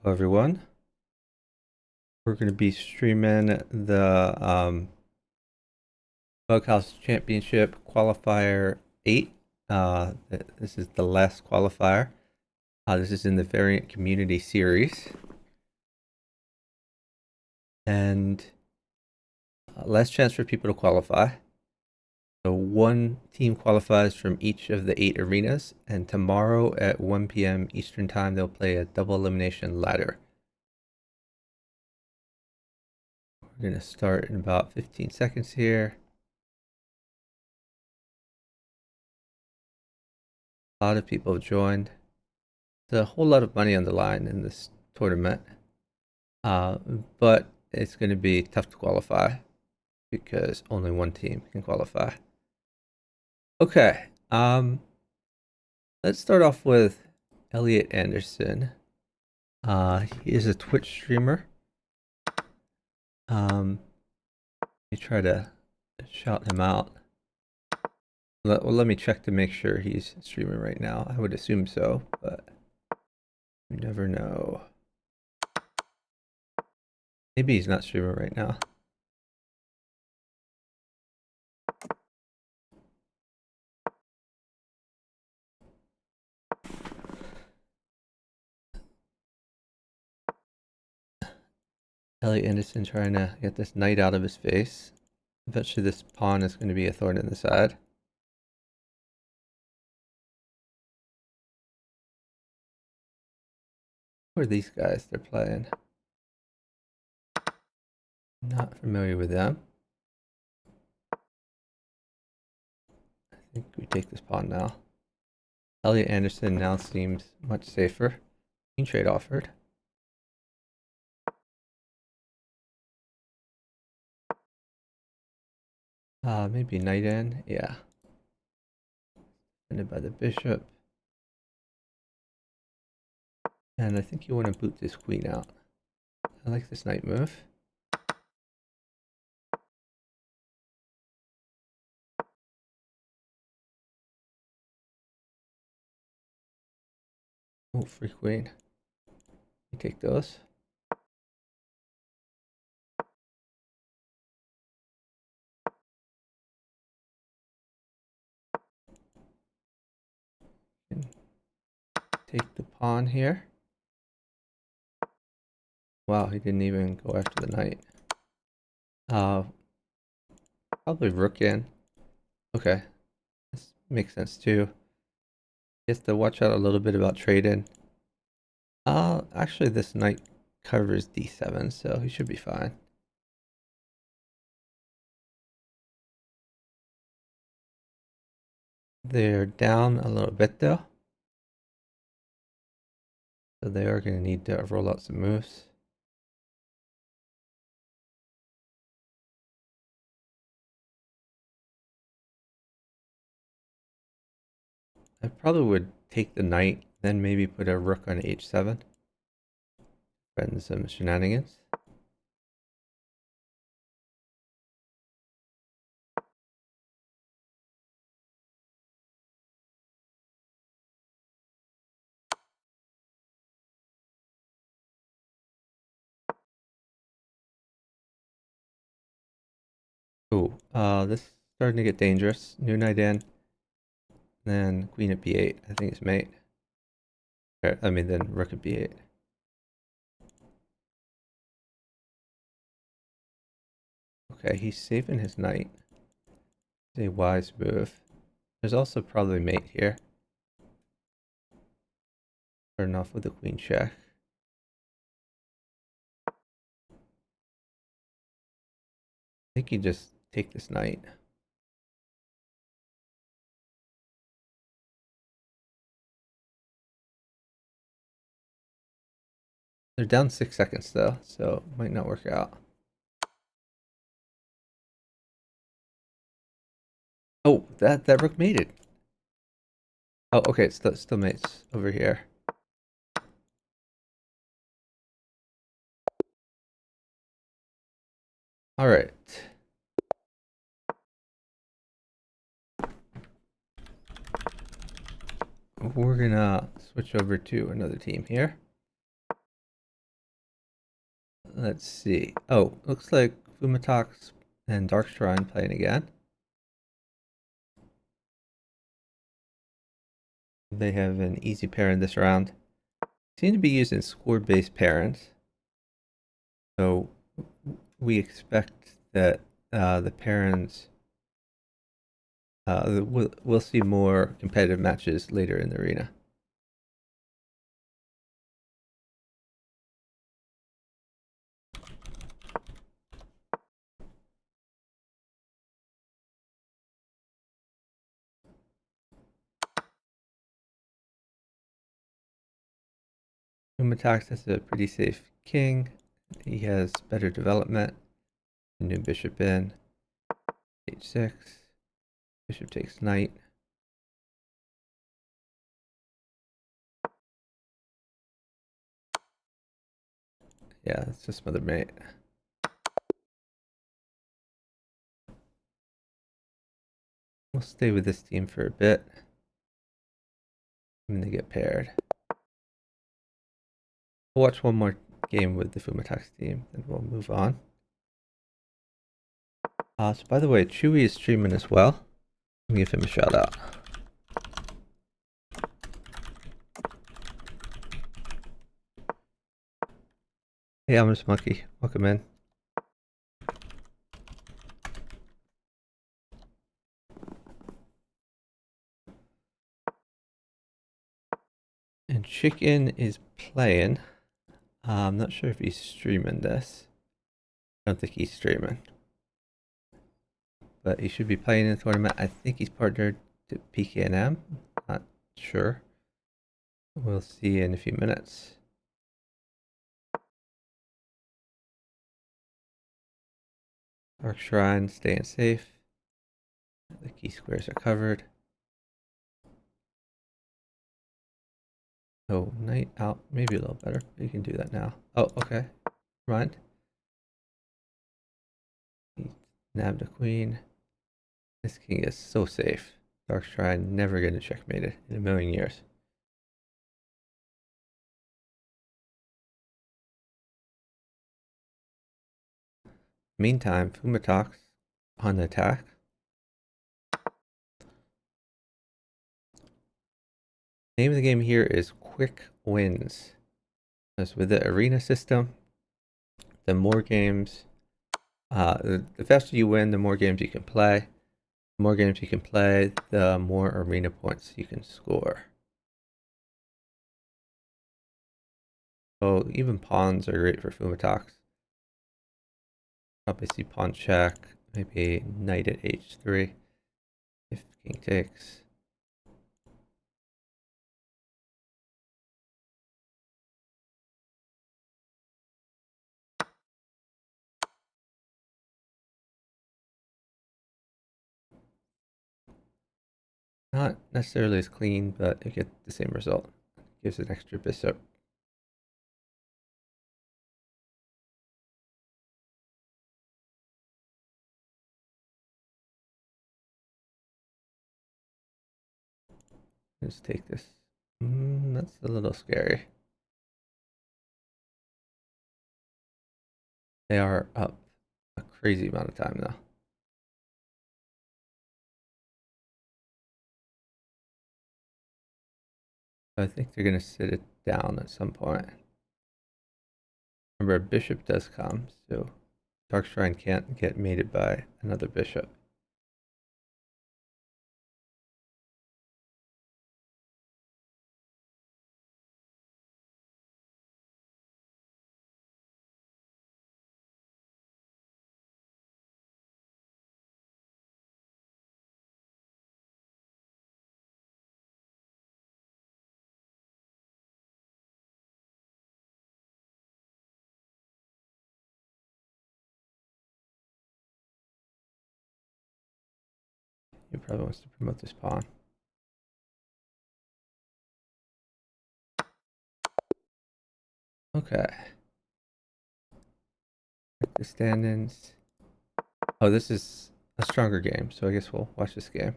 Hello everyone. We're going to be streaming the Bughouse Championship Qualifier 8. This is the last qualifier. This is in the Variant Community Series. And last chance for people to qualify. So one team qualifies from each of the 8 arenas, and tomorrow at 1 p.m. Eastern Time, they'll play a double elimination ladder. We're going to start in about 15 seconds here. A lot of people have joined. There's a whole lot of money on the line in this tournament, but it's going to be tough to qualify because only one team can qualify. Okay, let's start off with Elliot Anderson. He is a Twitch streamer. Let me try to shout him out. Let me check to make sure he's streaming right now. I would assume so, but you never know. Maybe he's not streaming right now. Elliot Anderson trying to get this knight out of his face. Eventually this pawn is going to be a thorn in the side. Who are these guys they're playing? Not familiar with them. I think we take this pawn now. Elliot Anderson now seems much safer. Queen trade offered. Maybe knight in. Yeah. Defended by the bishop. And I think you want to boot this queen out. I like this knight move. Oh, free queen. You take those. Take the pawn here. Wow, he didn't even go after the knight. Probably rook in. Okay, this makes sense too. He has to watch out a little bit about trading. Actually, this knight covers d7, so he should be fine. They're down a little bit though, so they are going to need to roll out some moves. I probably would take the knight, then maybe put a rook on h7. Threaten some shenanigans. Oh, this is starting to get dangerous. New knight in, then queen at b8. I think it's mate. I mean, then rook at b8. Okay, he's saving his knight. It's a wise move. There's also probably mate here. Starting off with the queen check. I think you just take this knight. They're down 6 seconds though, so it might not work out. Oh, that rook mated. Oh, okay, it's still mates over here. All right. We're gonna switch over to another team here. let's see. Oh, looks like Fumatox and Dark Shrine playing again. They have an easy pair in this round. Seem to be using score-based pairings. So we expect that the pairings, we'll see more competitive matches later in the arena. Fumatox has a pretty safe king. He has better development. New bishop in. H6. Bishop takes knight. Yeah, it's just mother mate. We'll stay with this team for a bit. And they get paired. We'll watch one more game with the Fumatox team, and we'll move on. So by the way, Chewy is streaming as well. Let me give him a shout out. Hey, Almus Monkey, welcome in. And Chicken is playing. I'm not sure if he's streaming this. I don't think he's streaming. But he should be playing in the tournament. I think he's partnered to PKNM. Not sure. We'll see in a few minutes. Dark Shrine staying safe. The key squares are covered. Oh, knight out. Maybe a little better. You can do that now. Oh, okay. Mind. He nabbed a queen. This king is so safe. Dark Shrine never going to checkmate it in a million years. Meantime, Fumatox on the attack. Name of the game here is Quick Wins. Because with the arena system, the more games, the faster you win, the more games you can play. The more games you can play, the more arena points you can score. So even pawns are great for Fumatox. Probably see pawn check, maybe knight at h3 if king takes. Not necessarily as clean, but it gets the same result. Gives an extra bishop. Let's take this. That's a little scary. They are up a crazy amount of time now. I think they're going to sit it down at some point. Remember, a bishop does come, so Dark Shrine can't get mated by another bishop. He probably wants to promote this pawn. Okay. The stand-ins. Oh, this is a stronger game, so I guess we'll watch this game.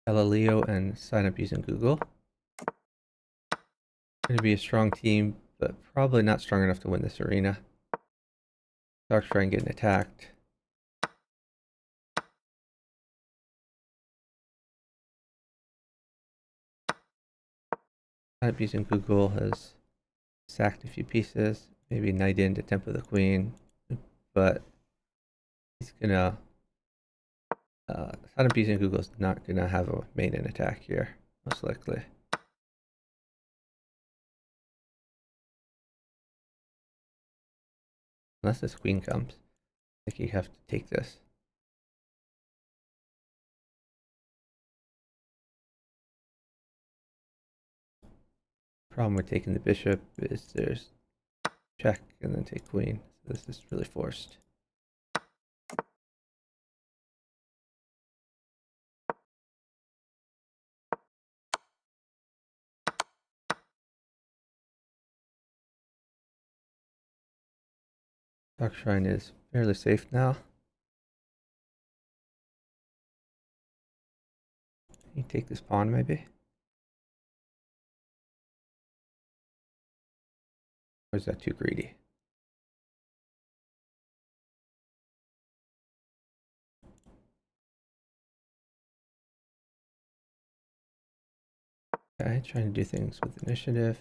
Galileo and sign up using Google. Going to be a strong team, but probably not strong enough to win this arena. Dark Shrine getting attacked. Using Google has sacked a few pieces, maybe knight into Temple of the Queen, but he's gonna using Google's not gonna have a maiden attack here, most likely. Unless this queen comes. I think you have to take this. Problem with taking the bishop is there's check and then take queen. So this is really forced. Dark Shrine is fairly safe now. You take this pawn maybe? Or is that too greedy? Okay, trying to do things with initiative.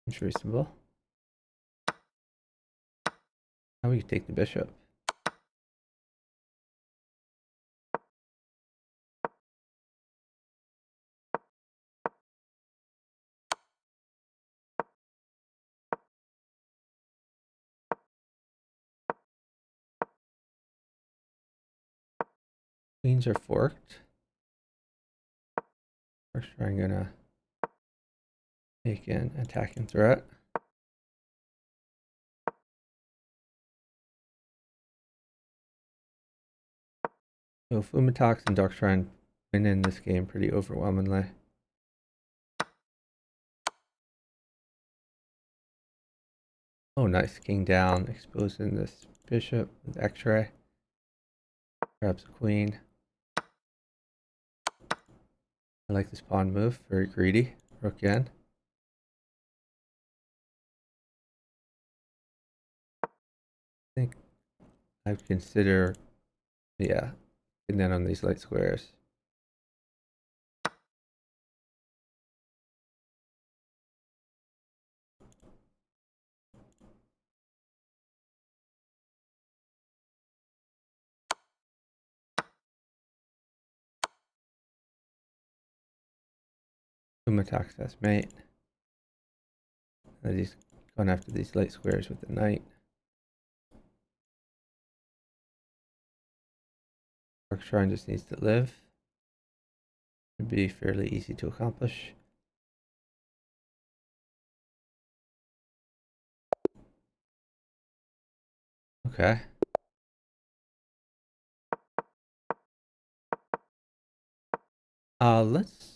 Seems reasonable. Now we can take the bishop. Queens are forked. First, I'm gonna make an attacking threat. So Fumitox and Dark Shrine win in this game pretty overwhelmingly. Oh, nice. King down, exposing this bishop with X-ray. Grabs a queen. I like this pawn move. Very greedy. Rook in. I think I would consider, yeah, getting in on these light squares. Fumitox has mate. And he's going after these light squares with the knight. Dark Shrine just needs to live. Should be fairly easy to accomplish. Okay. Let's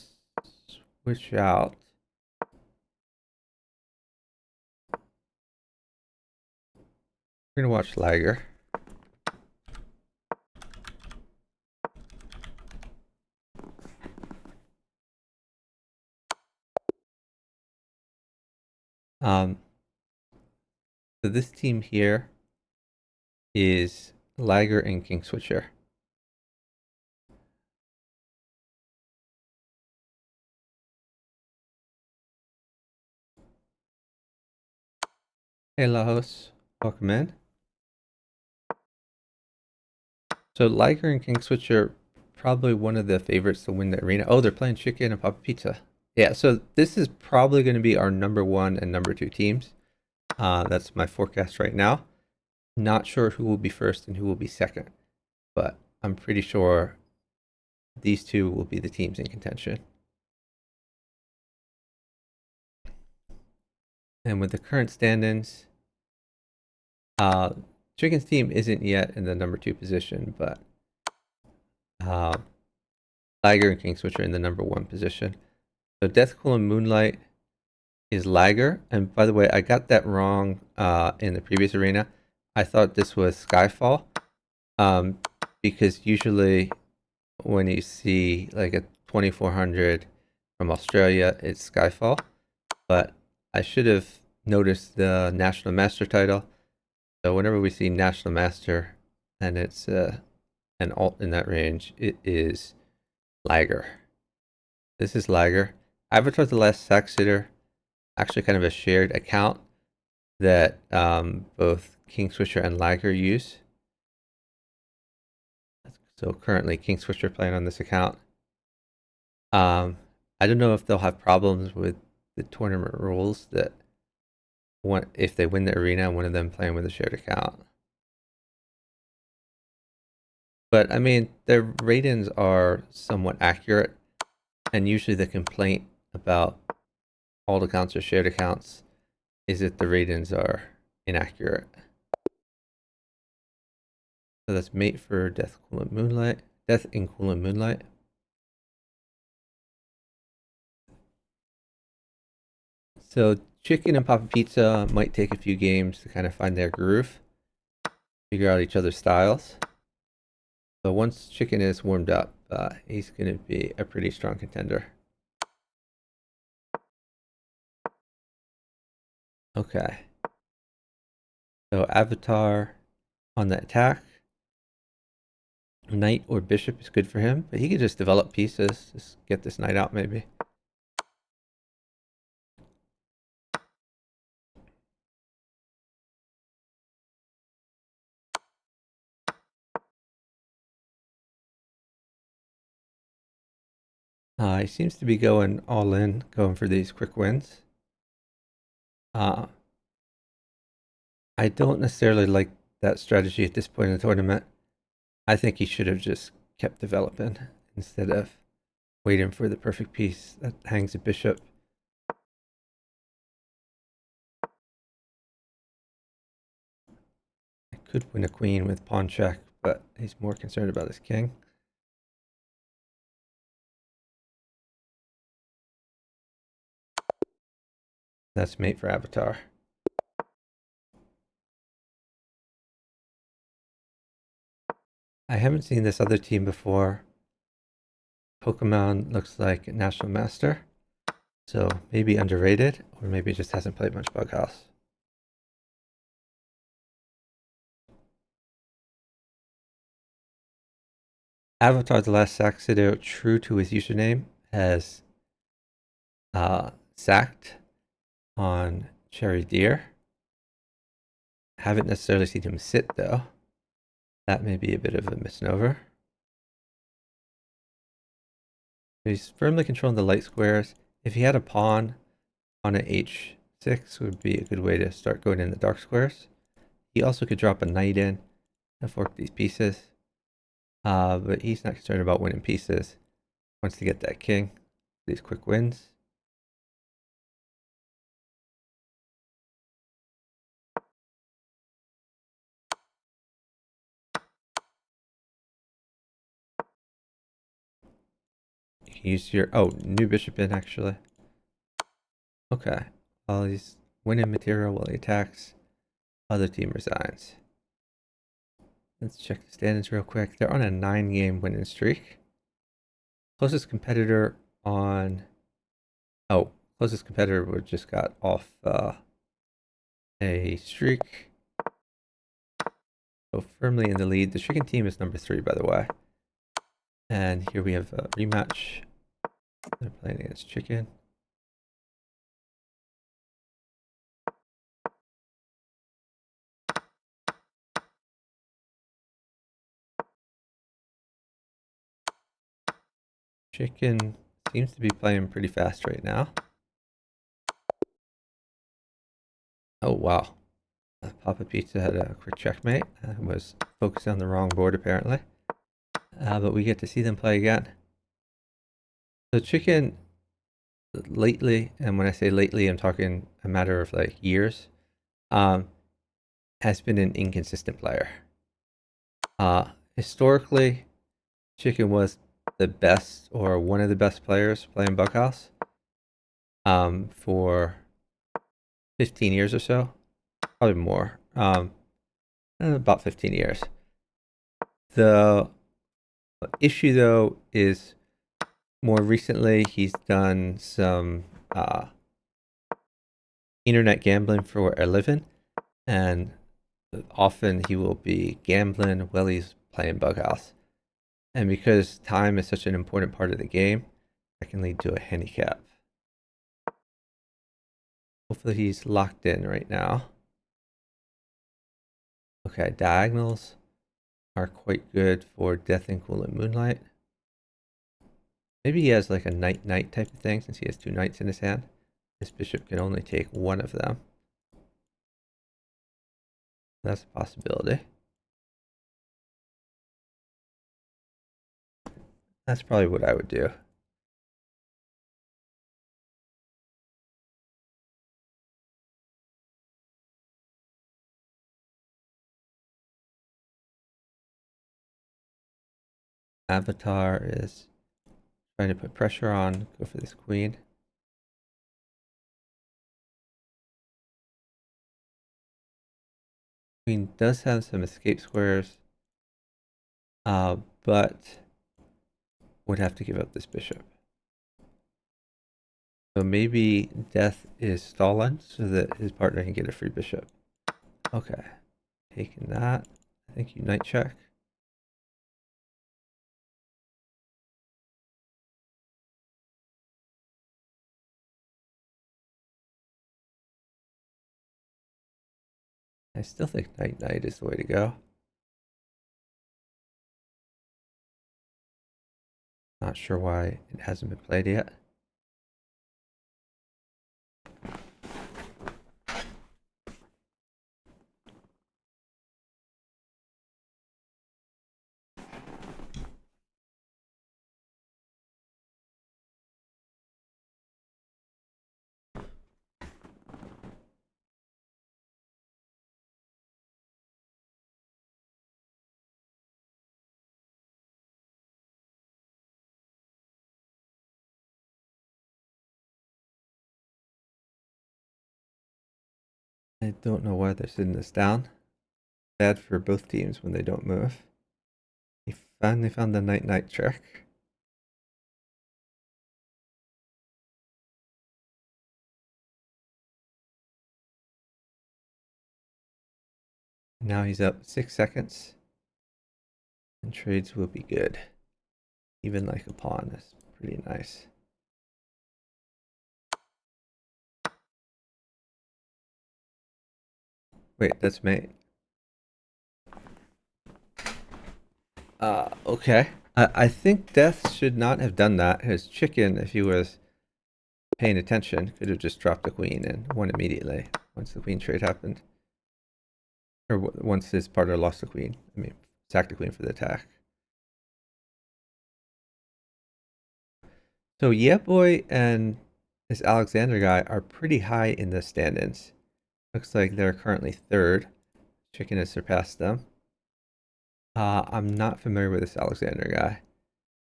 switch out. We're gonna watch Liger. So this team here is Liger and King Switcher. Hey Lajos, welcome in. So Liger and King Switcher, probably one of the favorites to win the arena. Oh, they're playing Chicken and Papa Pizza. Yeah, so this is probably going to be our #1 and #2 teams. That's my forecast right now. Not sure who will be first and who will be second, but I'm pretty sure these two will be the teams in contention. And with the current stand-ins, Chicken's team isn't yet in the #2 position, but Liger and King Switcher in the #1 position. So Death Cool and Moonlight is Liger. And by the way, I got that wrong in the previous arena. I thought this was Skyfall, because usually when you see like a 2400 from Australia, it's Skyfall. But I should have notice the National Master title. So whenever we see National Master and it's an alt in that range, it is Lager. This is Lager. Avatar the Last Sack Sitter, actually kind of a shared account that both King Swisher and Lager use. So currently King Swisher playing on this account. I don't know if they'll have problems with the tournament rules that if they win the arena, one of them playing with a shared account. But I mean, their ratings are somewhat accurate, and usually the complaint about alt accounts or shared accounts is that the ratings are inaccurate. So that's mate for Death in Coolant Moonlight. So Chicken and Papa Pizza might take a few games to kind of find their groove, figure out each other's styles. But once Chicken is warmed up, he's going to be a pretty strong contender. Okay. So Avatar on the attack. Knight or bishop is good for him, but he could just develop pieces. Just get this knight out maybe. He seems to be going all in, going for these quick wins. I don't necessarily like that strategy at this point in the tournament. I think he should have just kept developing instead of waiting for the perfect piece that hangs a bishop. I could win a queen with pawn check, but he's more concerned about his king. That's mate for Avatar. I haven't seen this other team before. Pokemon looks like National Master, so maybe underrated, or maybe just hasn't played much Bughouse. Avatar the Last Sack Sitter, true to his username, has sacked on Cherry Deer. Haven't necessarily seen him sit though. That may be a bit of a misnomer. He's firmly controlling the light squares. If he had a pawn on an h6 would be a good way to start going in the dark squares. He also could drop a knight in and fork these pieces. But he's not concerned about winning pieces. Wants to get that king. These quick wins. You can use your new bishop in actually. Okay. Well, he's winning material while he attacks. Other team resigns. Let's check the standings real quick. They're on a 9-game winning streak. Closest competitor just got off a streak. So firmly in the lead. The chicken team is number 3, by the way. And here we have a rematch. They're playing against chicken. Chicken seems to be playing pretty fast right now. Oh, wow. Papa Pizza had a quick checkmate. Was focused on the wrong board, apparently. But we get to see them play again. So Chicken, lately, and when I say lately, I'm talking a matter of like years, has been an inconsistent player. Historically, Chicken was the best or one of the best players playing Bughouse for 15 years or so, probably more, about 15 years. The issue though is more recently he's done some internet gambling for a living, and often he will be gambling while he's playing Bughouse. And because time is such an important part of the game, that can lead to a handicap. Hopefully he's locked in right now. Okay, diagonals are quite good for Death and Cool and Moonlight. Maybe he has like a knight-knight type of thing since he has two knights in his hand. This bishop can only take one of them. That's a possibility. That's probably what I would do. Avatar is trying to put pressure on, go for this queen. Queen does have some escape squares, but would have to give up this bishop. So maybe death is stalling so that his partner can get a free bishop. Okay, taking that. I think you knight check. I still think knight-knight is the way to go. Not sure why it hasn't been played yet. I don't know why they're sitting this down. Bad for both teams when they don't move. He finally found the knight-knight trick. Now he's up 6 seconds. And trades will be good. Even like a pawn is pretty nice. Wait, that's mate. Okay. I think Death should not have done that. His chicken, if he was paying attention, could have just dropped the queen and won immediately once the queen trade happened. Or once his partner lost the queen. I mean, sacked the queen for the attack. So Yeah Boy and this Alexander guy are pretty high in the stand-ins. Looks like they're currently third. Chicken has surpassed them. I'm not familiar with this Alexander guy.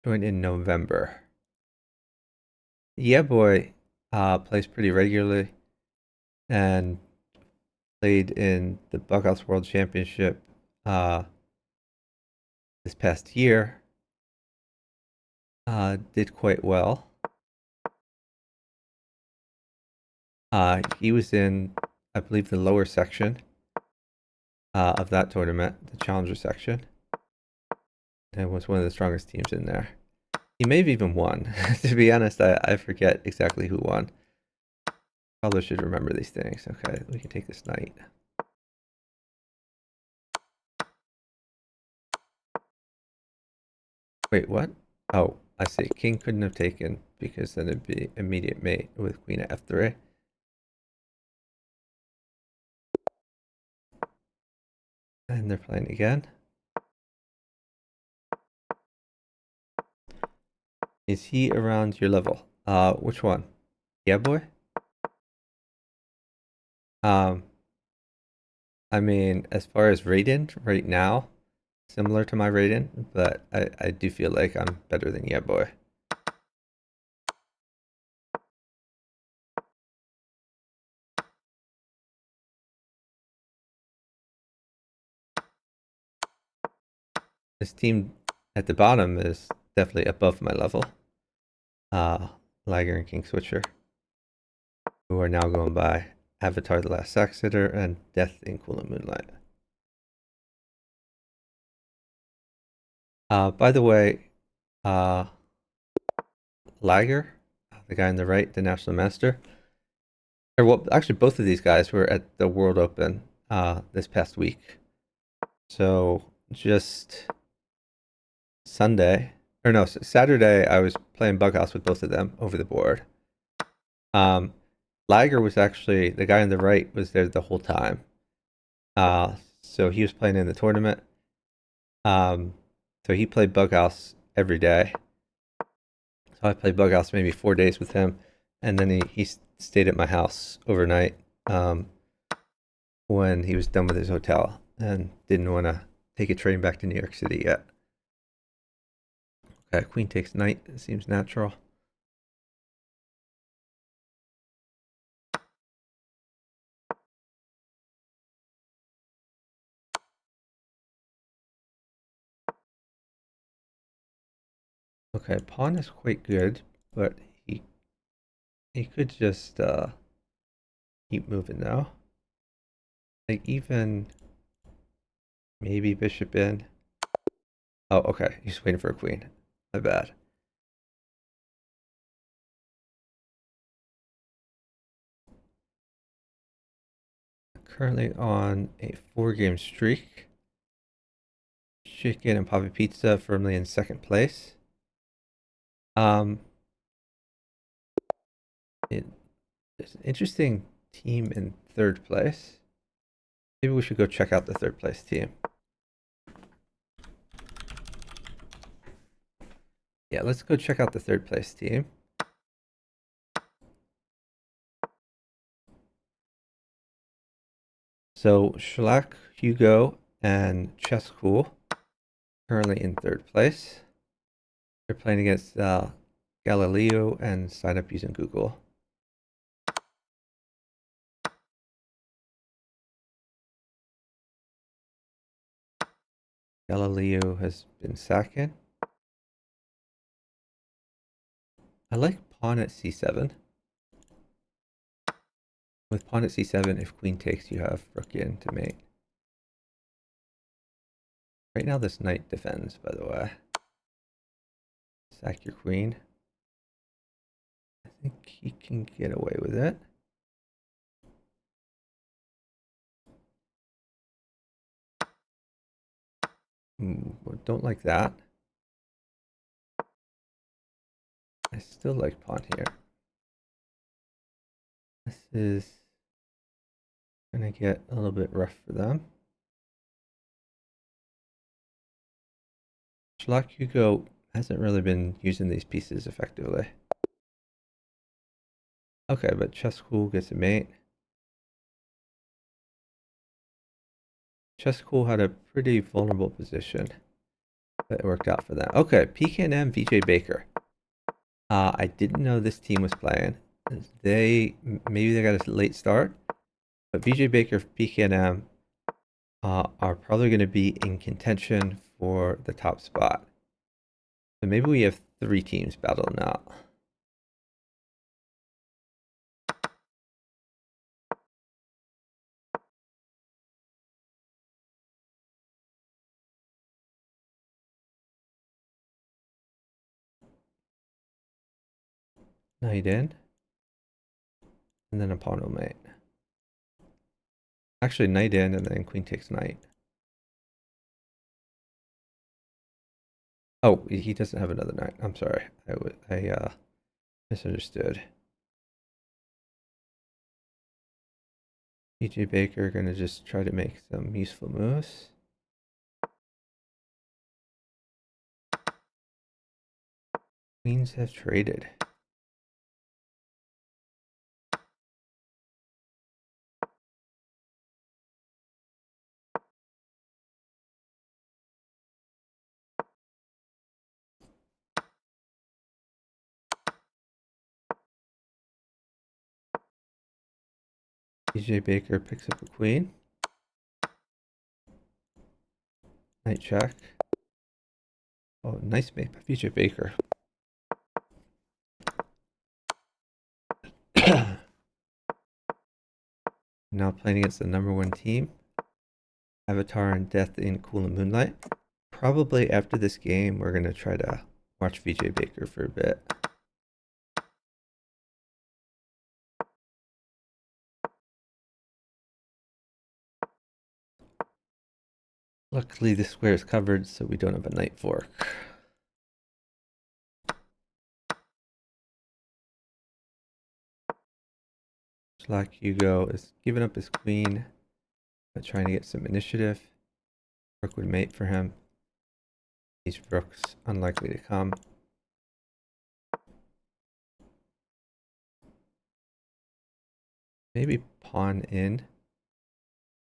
Joined in November. Yeah Boy plays pretty regularly and played in the Bughouse World Championship this past year. Did quite well. He was in, I believe, the lower section of that tournament, the challenger section, and was one of the strongest teams in there. He may have even won. To be honest, I forget exactly who won. Probably should remember these things. Okay, we can take this knight. Wait, what? Oh, I see. King couldn't have taken because then it'd be immediate mate with queen at f3. And they're playing again. Is he around your level? Which one? Yeah, boy? I mean, as far as rating right now, similar to my rating, but I do feel like I'm better than Yeah Boy. This team at the bottom is definitely above my level. Liger and King Switcher, who are now going by Avatar: The Last Saxeter, and Death in Cool and Moonlight. By the way, Liger, the guy on the right, the National Master, or well, actually both of these guys were at the World Open this past week. So just Saturday, I was playing Bughouse with both of them over the board. Liger was actually, the guy on the right was there the whole time. So he was playing in the tournament. So he played Bughouse every day. So I played Bughouse maybe 4 days with him, and then he stayed at my house overnight when he was done with his hotel and didn't want to take a train back to New York City yet. Okay, queen takes knight. It seems natural. Okay, pawn is quite good, but he could just keep moving now. Like even maybe bishop in. Oh, okay. He's waiting for a queen. My bad. Currently on a 4-game streak. Chicken and Papa Pizza firmly in second place. It's an interesting team in third place. Maybe we should go check out the third place team. Yeah, let's go check out the third place team. So Schlack, Hugo, and Chess Cool currently in third place. They're playing against Galileo and sign up using Google. Galileo has been second. I like pawn at c7. With pawn at c7, if queen takes, you have rook in to mate. Right now this knight defends, by the way. Sack your queen. I think he can get away with it. Don't like that. I still like pawn here. This is gonna get a little bit rough for them. Schlock Hugo hasn't really been using these pieces effectively. Okay, but Chess School gets a mate. Chess School had a pretty vulnerable position that worked out for them. Okay, PKM VJ Baker. I didn't know this team was playing. Maybe they got a late start, but VJ Baker PKM are probably going to be in contention for the top spot. So maybe we have 3 teams battling out. Knight in, and then a pawn will mate. Actually, knight in, and then queen takes knight. Oh, he doesn't have another knight. I'm sorry. I misunderstood. VJ Baker gonna just try to make some useful moves. Queens have traded. VJ Baker picks up a queen. Knight check. Oh, nice mate by VJ Baker. Now playing against the #1 team, Avatar and Death in Cool and Moonlight. Probably after this game, we're going to try to watch VJ Baker for a bit. Luckily, the square is covered, so we don't have a knight fork. Black Hugo is giving up his queen, but trying to get some initiative. Rook would mate for him. These rooks unlikely to come. Maybe pawn in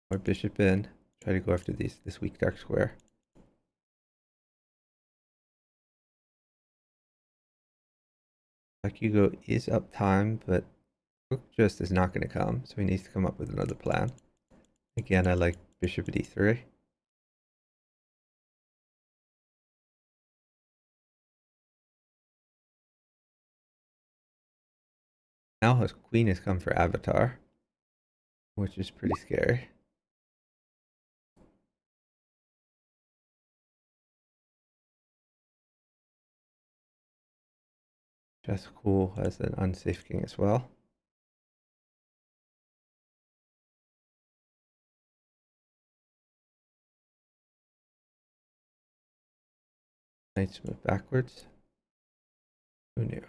or bishop in. Try to go after this weak dark square. Black Hugo is up time, but rook just is not going to come, so he needs to come up with another plan. Again, I like bishop at e3. Now his queen has come for Avatar, which is pretty scary. Just cool has an unsafe king as well. Knights move backwards. Who knew?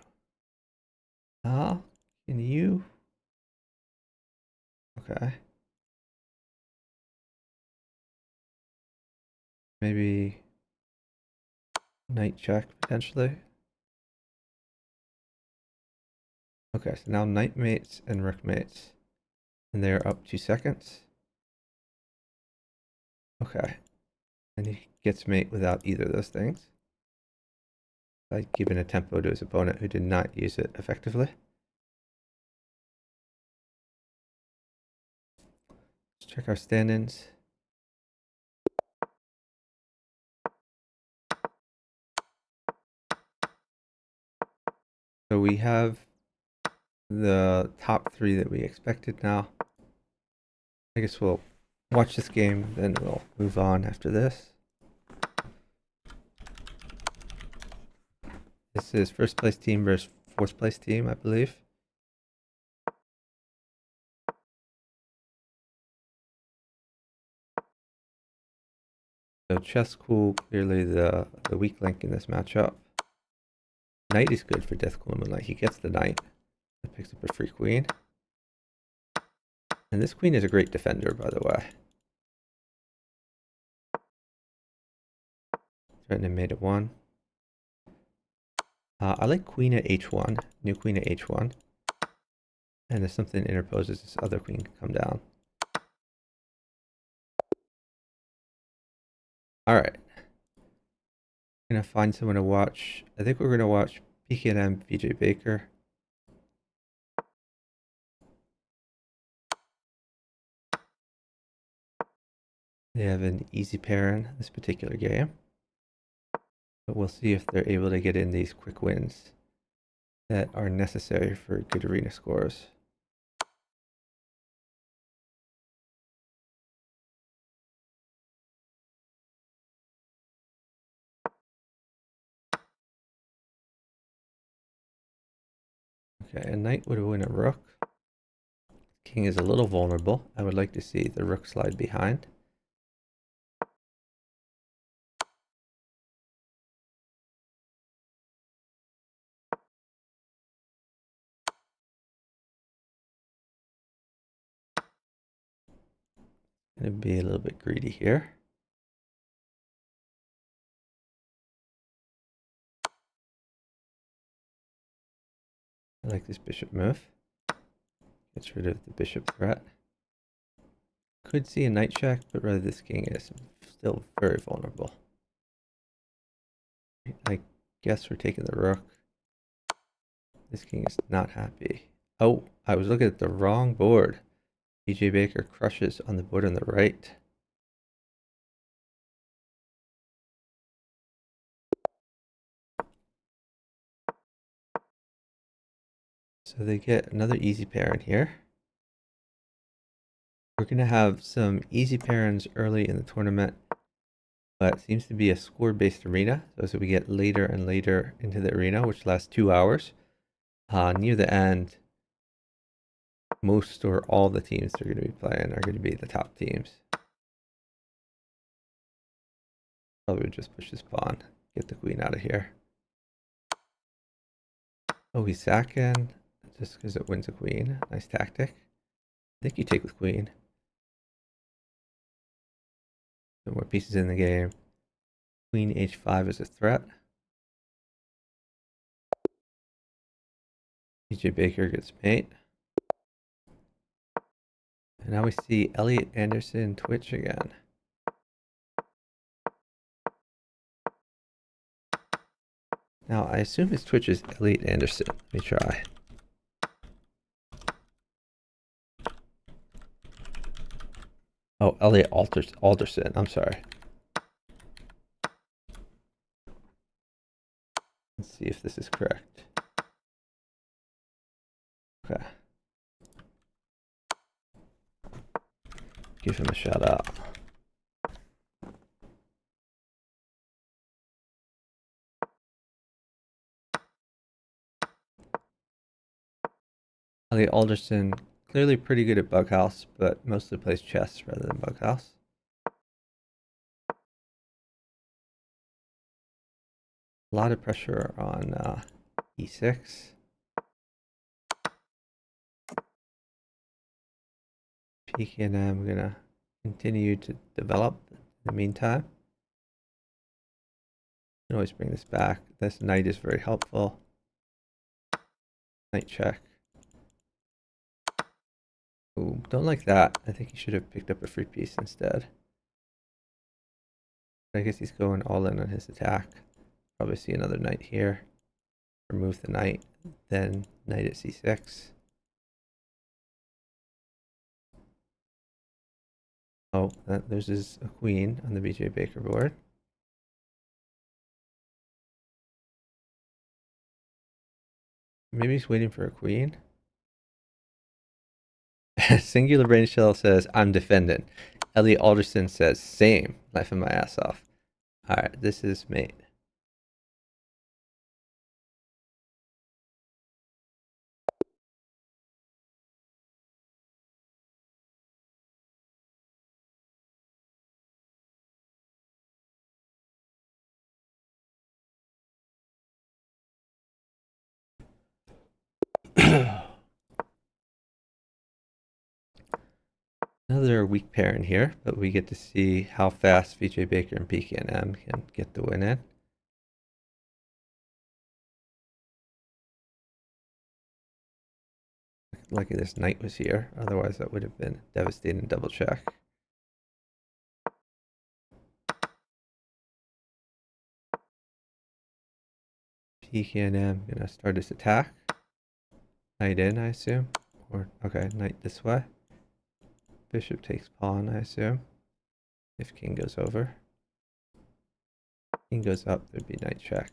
Ah, can you? Okay. Maybe knight check potentially. Okay, so now knight mates and rook mates. And they're up 2 seconds. Okay. And he gets mate without either of those things. By giving a tempo to his opponent who did not use it effectively. Let's check our stand-ins. So we have the top 3 that we expected now. I guess we'll watch this game, then we'll move on after this. This is first place team versus fourth place team, I believe. So chess cool, clearly the weak link in this matchup. Knight is good for Death Cool Moonlight. He gets the knight. It picks up a free queen. And this queen is a great defender, by the way. Threatening mate at 1. I like queen at h1. New queen at h1. And if something interposes, this other queen can come down. Alright. Gonna find someone to watch. I think we're gonna watch PKM VJ Baker. They have an easy pair in this particular game. But we'll see if they're able to get in these quick wins that are necessary for good arena scores. Okay, a knight would win a rook. King is a little vulnerable. I would like to see the rook slide behind. Gonna be a little bit greedy here. I like this bishop move. Gets rid of the bishop threat. Could see a knight check, but rather this king is still very vulnerable. I guess we're taking the rook. This king is not happy. Oh, I was looking at the wrong board. VJ Baker crushes on the board on the right. So they get another easy pair in here. We're going to have some easy pairings early in the tournament, but it seems to be a score-based arena. So as we get later and later into the arena, which lasts 2 hours, near the end, most or all the teams that are going to be playing are going to be the top teams. Probably just push this pawn, get the queen out of here. Oh, he's sacking just because it wins a queen. Nice tactic. I think you take with queen. No more pieces in the game. Queen h5 is a threat. DJ Baker gets mate. And now we see Elliot Anderson Twitch again. Now I assume his Twitch is Elliot Anderson. Let me try. Oh, Elliot Alderson. I'm sorry. Let's see if this is correct. Okay. Give him a shout out. Elliot Alderson, clearly pretty good at Bughouse, but mostly plays chess rather than Bughouse. A lot of pressure on e6. Peek and I'm going to continue to develop in the meantime. You can always bring this back. This knight is very helpful. Knight check. Ooh, don't like that. I think he should have picked up a free piece instead. I guess he's going all in on his attack. Probably see another knight here. Remove the knight, then knight at c6. Oh, there's his a queen on the BJ Baker board. Maybe he's waiting for a queen. Singular Brain Shell says, I'm defending. Elliot Alderson says, same. Laughing my ass off. Alright, this is mate. Another weak pair in here, but we get to see how fast VJ Baker and PKNM can get the win in. Lucky this knight was here, otherwise that would have been devastating double check. PKNM gonna start his attack. Knight in, I assume. Or okay, knight this way. Bishop takes pawn, I assume. If king goes over. King goes up, there'd be knight check.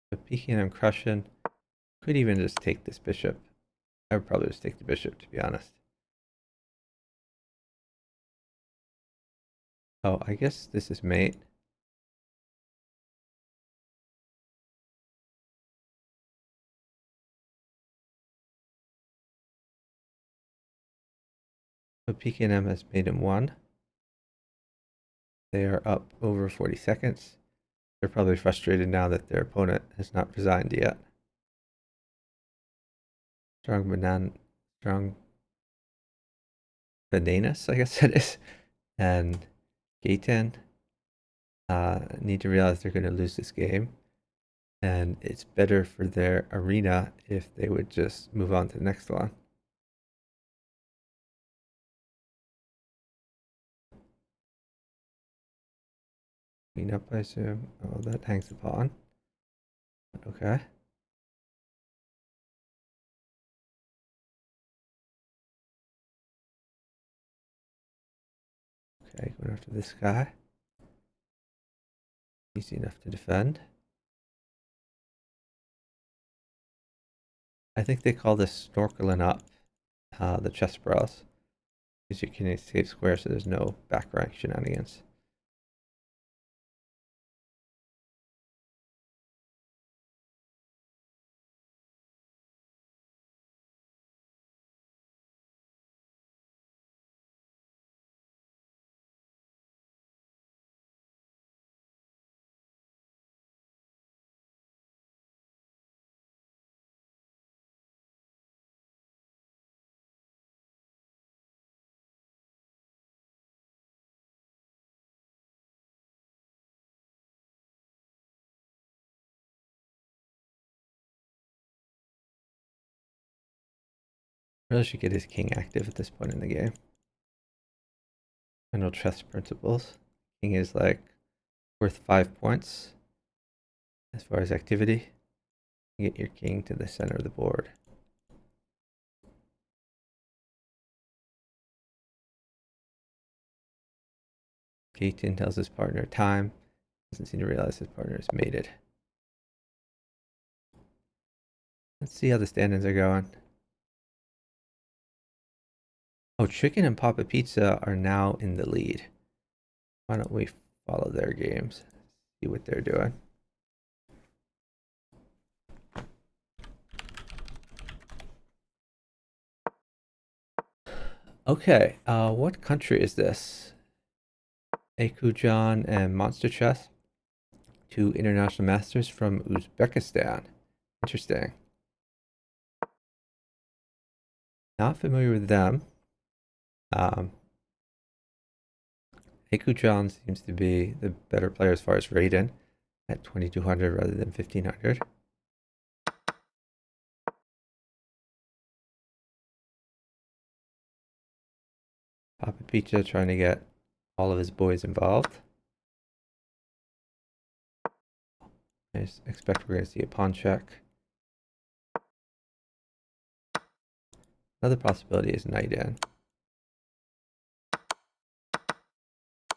But peeking, I'm crushing. Could even just take this bishop. I would probably just take the bishop, to be honest. Oh, I guess this is mate. But PKNM has made him one. They are up over 40 seconds. They're probably frustrated now that their opponent has not resigned yet. Strong bananas, I guess it is. And Gaten need to realize they're going to lose this game. And it's better for their arena if they would just move on to the next one. Queen up, I assume. Oh, that hangs the pawn. Okay. Okay, going after this guy. Easy enough to defend. I think they call this snorkeling up the chess browse, because you can escape square, so there's no back rank shenanigans. Really should get his king active at this point in the game. I know chess principles. King is like worth 5 points as far as activity. You get your king to the center of the board. K10 tells his partner time. Doesn't seem to realize his partner has mated. Let's see how the stand-ins are going. Oh, Chicken and Papa Pizza are now in the lead. Why don't we follow their games, see what they're doing. Okay, what country is this? Akujan and Monster Chess, two international masters from Uzbekistan. Interesting. Not familiar with them. Akujan seems to be the better player as far as rating at 2200 rather than 1500. Papa Pizza trying to get all of his boys involved. I expect we're going to see a pawn check. Another possibility is knight in.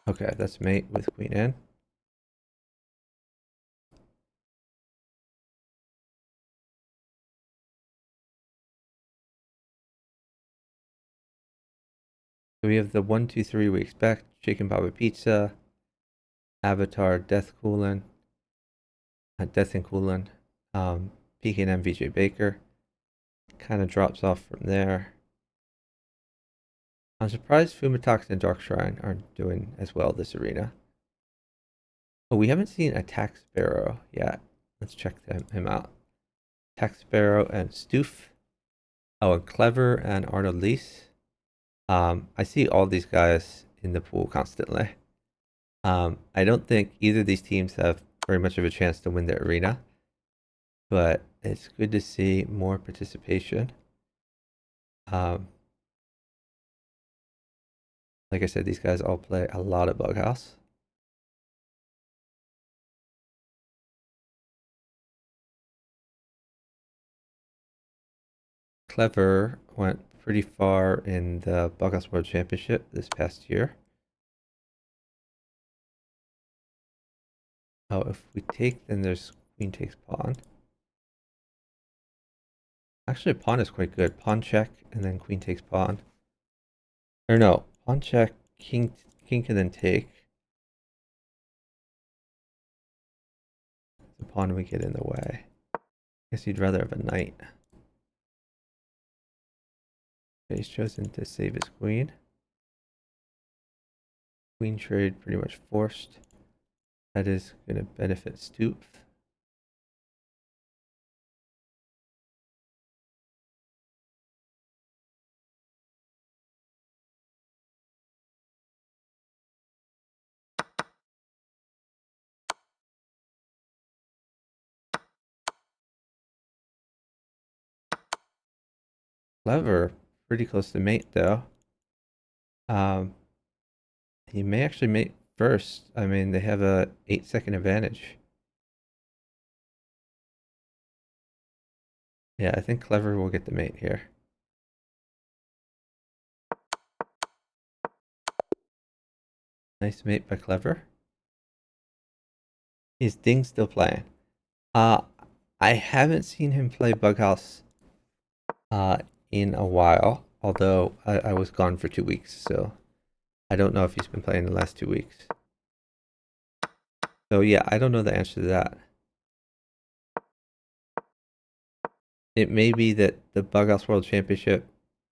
Okay, that's mate with queen in. So we have the 1, 2, 3 we expect. Chicken Papa Pizza, Avatar, Death and Coolan, PKM VJ Baker. Kind of drops off from there. I'm surprised Fumitox and Dark Shrine aren't doing as well this arena. Oh, we haven't seen Attack Sparrow yet. Let's check him out. Attack Sparrow and Stoof. Oh, and Clever and Arnold Lease. I see all these guys in the pool constantly. I don't think either of these teams have very much of a chance to win the arena, but it's good to see more participation. Like I said, these guys all play a lot of Bughouse. Clever went pretty far in the Bughouse World Championship this past year. Oh, if we take, then there's queen takes pawn. Actually, pawn is quite good. Pawn check, and then queen takes pawn. Or no, pawn check, king can then take. The pawn would get in the way. Guess you'd rather have a knight. Okay, he's chosen to save his queen. Queen trade pretty much forced. That is going to benefit Stoop. Clever, pretty close to mate though. He may actually mate first. I mean, they have a 8-second advantage. Yeah, I think Clever will get the mate here. Nice mate by Clever. Is Ding still playing? I haven't seen him play Bughouse uh, in a while, although I was gone for 2 weeks, so I don't know if he's been playing the last 2 weeks. So yeah, I don't know the answer to that. It may be that the Bughouse World Championship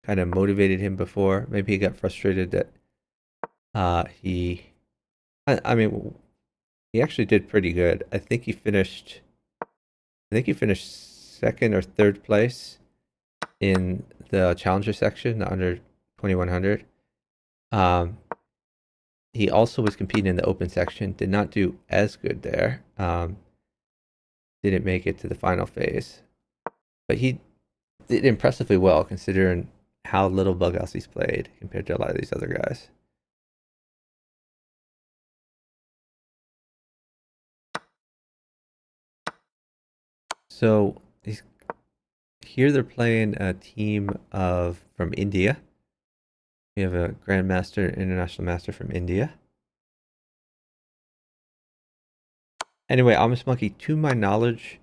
kind of motivated him before. Maybe he got frustrated that I mean, he actually did pretty good. I think he finished second or third place in the challenger section, the under 2100. Um, he also was competing in the open section. Did not do as good there. Didn't make it to the final phase, but he did impressively well considering how little Bughouse he's played compared to a lot of these other guys. So he's, here they're playing a team of from India. We have a Grandmaster, International Master from India. Anyway, Amish Monkey, to my knowledge,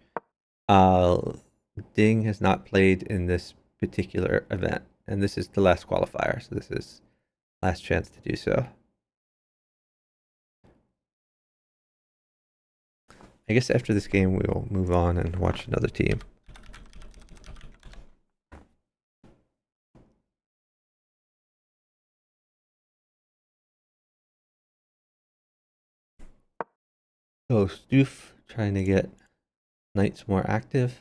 Ding has not played in this particular event, and this is the last qualifier, so this is last chance to do so. I guess after this game, we'll move on and watch another team. So Stoof trying to get knights more active.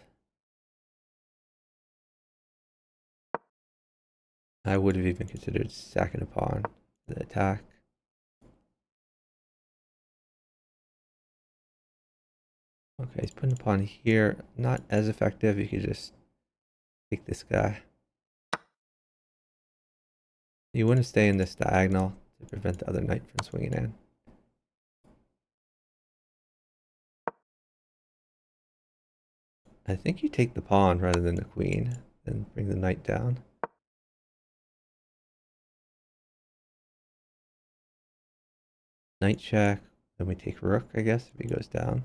I would have even considered sacking a pawn the attack. Okay, he's putting a pawn here. Not as effective. You could just take this guy. You want to stay in this diagonal to prevent the other knight from swinging in. I think you take the pawn rather than the queen, then bring the knight down. Knight check, then we take rook, I guess, if he goes down.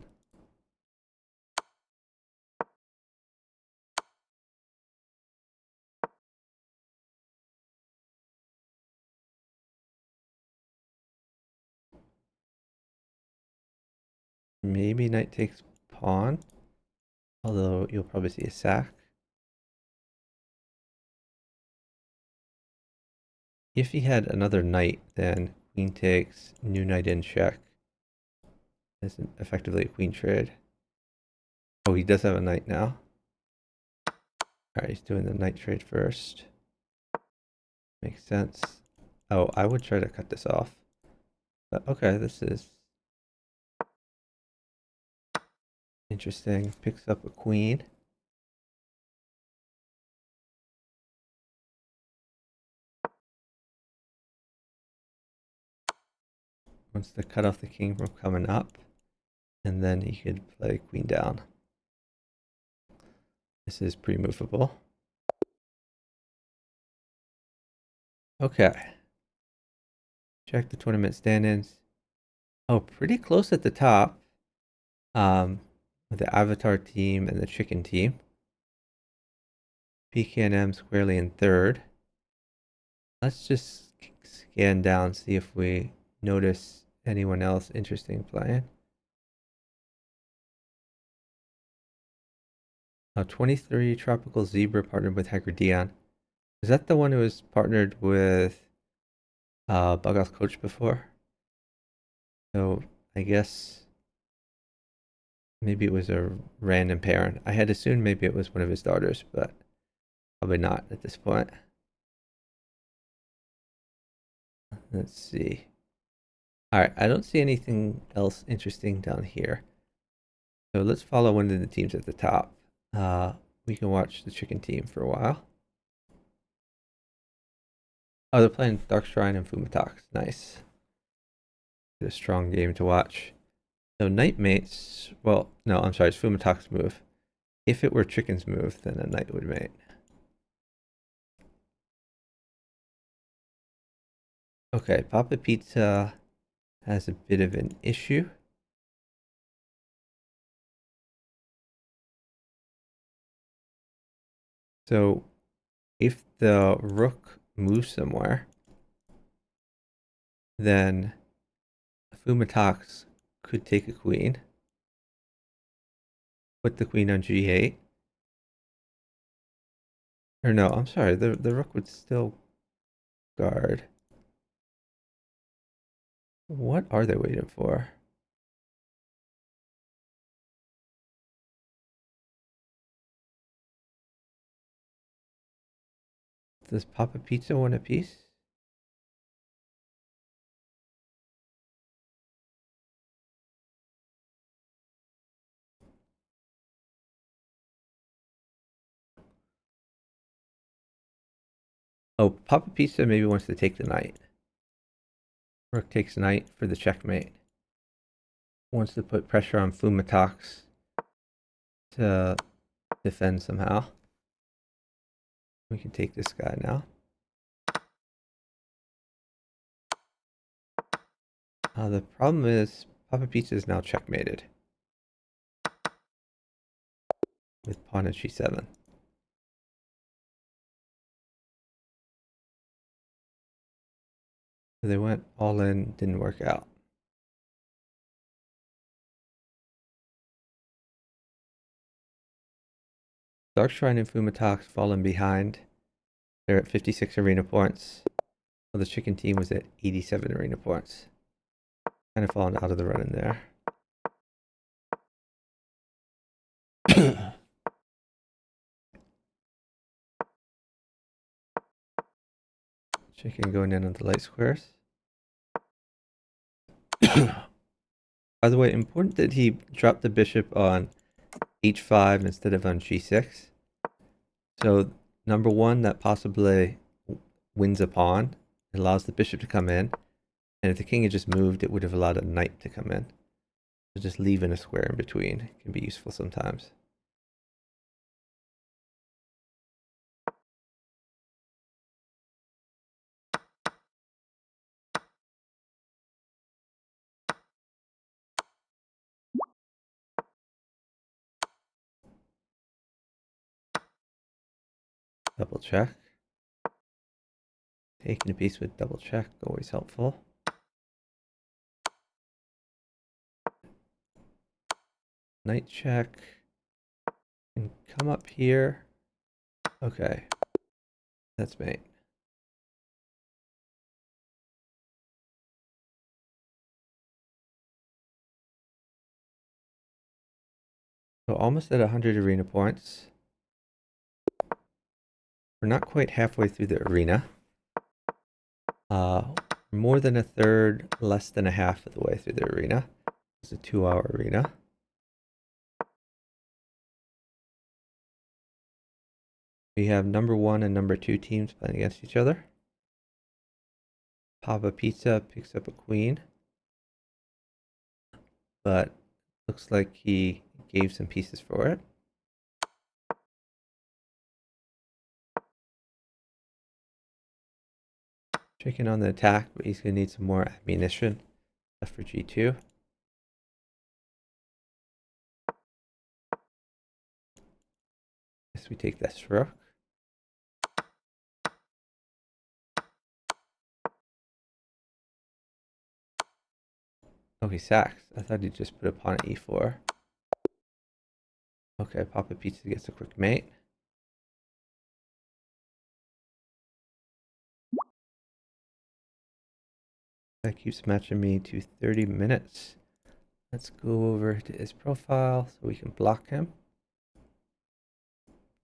Maybe knight takes pawn, although you'll probably see a sack. If he had another knight, then queen takes, new knight in check. This is effectively a queen trade. Oh, he does have a knight now. Alright, he's doing the knight trade first. Makes sense. Oh, I would try to cut this off. But okay, this is interesting. Picks up a queen. Wants to cut off the king from coming up. And then he could play queen down. This is pre-movable. Okay. Check the tournament stand-ins. Oh, pretty close at the top. With the Avatar team and the Chicken team. PKNM squarely in third. Let's just scan down, see if we notice anyone else interesting playing. 23 Tropical Zebra partnered with Hacker Dion. Is that the one who was partnered with Bughouse Coach before? So I guess maybe it was a random parent. I had assumed maybe it was one of his daughters, but probably not at this point. Let's see. All right, I don't see anything else interesting down here. So let's follow one of the teams at the top. We can watch the Chicken team for a while. Oh, they're playing Dark Shrine and Fumatox. Nice. A strong game to watch. So knight mates. Well, no, I'm sorry. It's Fumatox's move. If it were Chicken's move, then a knight would mate. Okay, Papa Pizza has a bit of an issue. So if the rook moves somewhere, then Fumatax could take a queen, put the queen on g8. Or no, I'm sorry, the rook would still guard. What are they waiting for? Does Papa Pizza want a piece? Oh, Papa Pizza maybe wants to take the knight. Rook takes knight for the checkmate. Wants to put pressure on Fumatax to defend somehow. We can take this guy now. The problem is Papa Pizza is now checkmated with pawn at g7. So they went all in, didn't work out. Dark Shrine and Fumatax fallen behind. They're at 56 arena points. Well, the chicken team was at 87 arena points. Kind of fallen out of the running there. Chicken going in on the light squares. By the way, important that he dropped the bishop on h5 instead of on g6. So number one, that possibly wins a pawn. It allows the bishop to come in. And if the king had just moved, it would have allowed a knight to come in. So just leaving a square in between can be useful sometimes. Double check. Taking a piece with double check, always helpful. Knight check. And come up here. Okay. That's mate. So almost at 100 arena points. We're not quite halfway through the arena. More than a third, less than a half of the way through the arena. It's a 2-hour arena. We have number 1 and number 2 teams playing against each other. Papa Pizza picks up a queen. But looks like he gave some pieces for it. Chicken on the attack, but he's going to need some more ammunition. Left for g2. Guess we take this rook. Oh, he sacks. I thought he'd just put a pawn at e4. Okay, Papa Pizza gets a quick mate. That keeps matching me to 30 minutes. Let's go over to his profile so we can block him.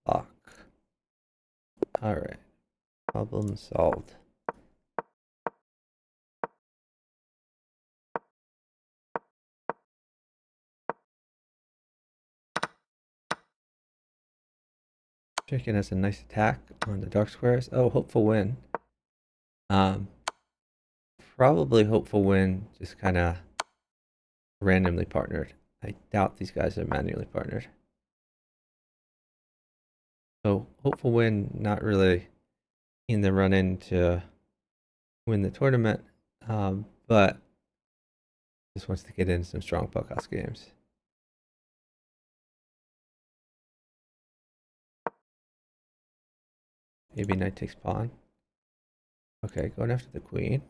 Block. Alright. Problem solved. Chicken has a nice attack on the dark squares. Oh, hopeful win. Probably hopeful win, just kind of randomly partnered. I doubt these guys are manually partnered. So hopeful win, not really in the run-in to win the tournament, but just wants to get in some strong Bughouse games. Maybe knight takes pawn. Okay, going after the queen.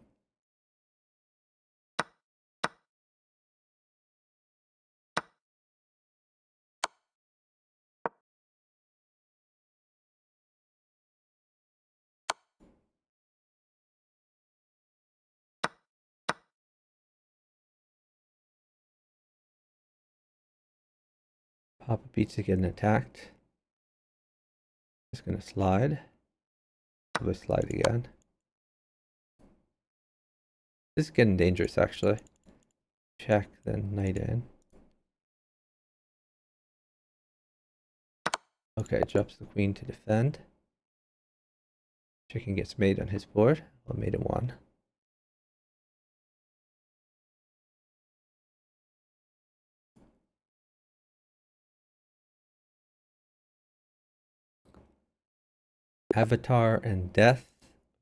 Papa Pizza getting attacked. Just gonna slide. Probably slide again. This is getting dangerous actually. Check, then knight in. Okay, drops the queen to defend. Chicken gets mate on his board. Well, mate in one. Avatar and Death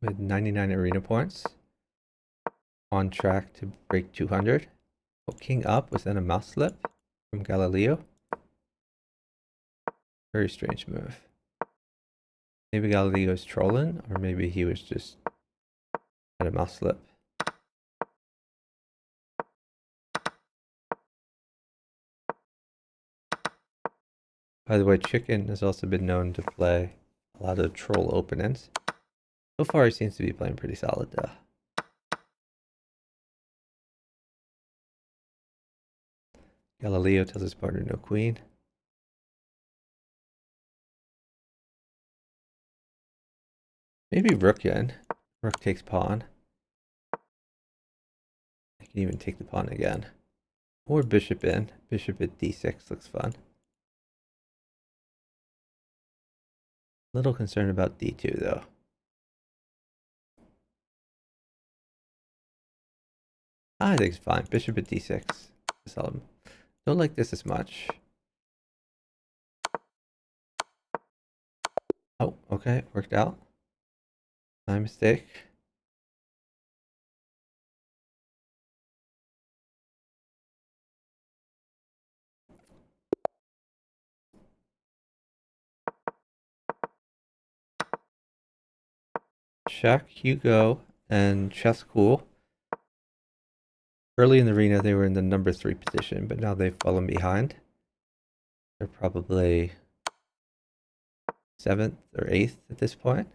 with 99 arena points. On track to break 200. Well, king up was then a mouse slip from Galileo. Very strange move. Maybe Galileo's trolling, or maybe he was just at a mouse slip. By the way, Chicken has also been known to play a lot of troll openings. So far, he seems to be playing pretty solid though. Galileo tells his partner no queen. Maybe rook in. Rook takes pawn. I can even take the pawn again. Or bishop in. Bishop at d6 looks fun. Little concerned about d2 though. I think it's fine. Bishop at d6. Don't like this as much. Oh, okay. Worked out. My mistake. Shaq, Hugo, and Chess Cool. Early in the arena, they were in the number 3 position, but now they've fallen behind. They're probably 7th or 8th at this point.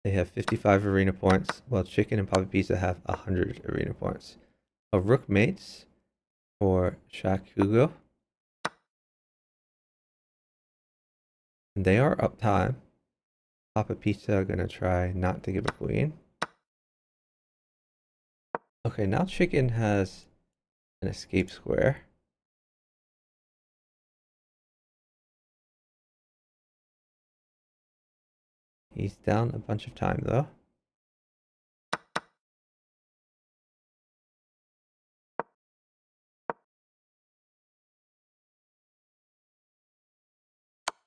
They have 55 arena points, while Chicken and Papa Pizza have 100 arena points. A rook mates for Shaq Hugo. And they are up time. Papa Pizza are gonna try not to give a queen. Okay, now Chicken has an escape square. He's down a bunch of time though.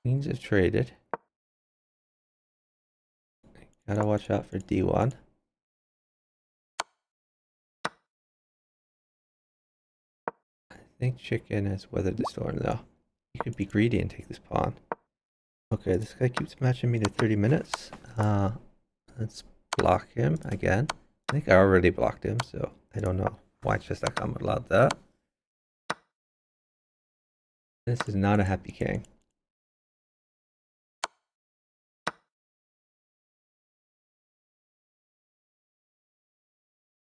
Queens have traded. Gotta watch out for d1. I think Chicken has weathered the storm though. He could be greedy and take this pawn. Okay, this guy keeps matching me to 30 minutes. Let's block him again. I think I already blocked him, so I don't know why chess.com allowed that. This is not a happy king.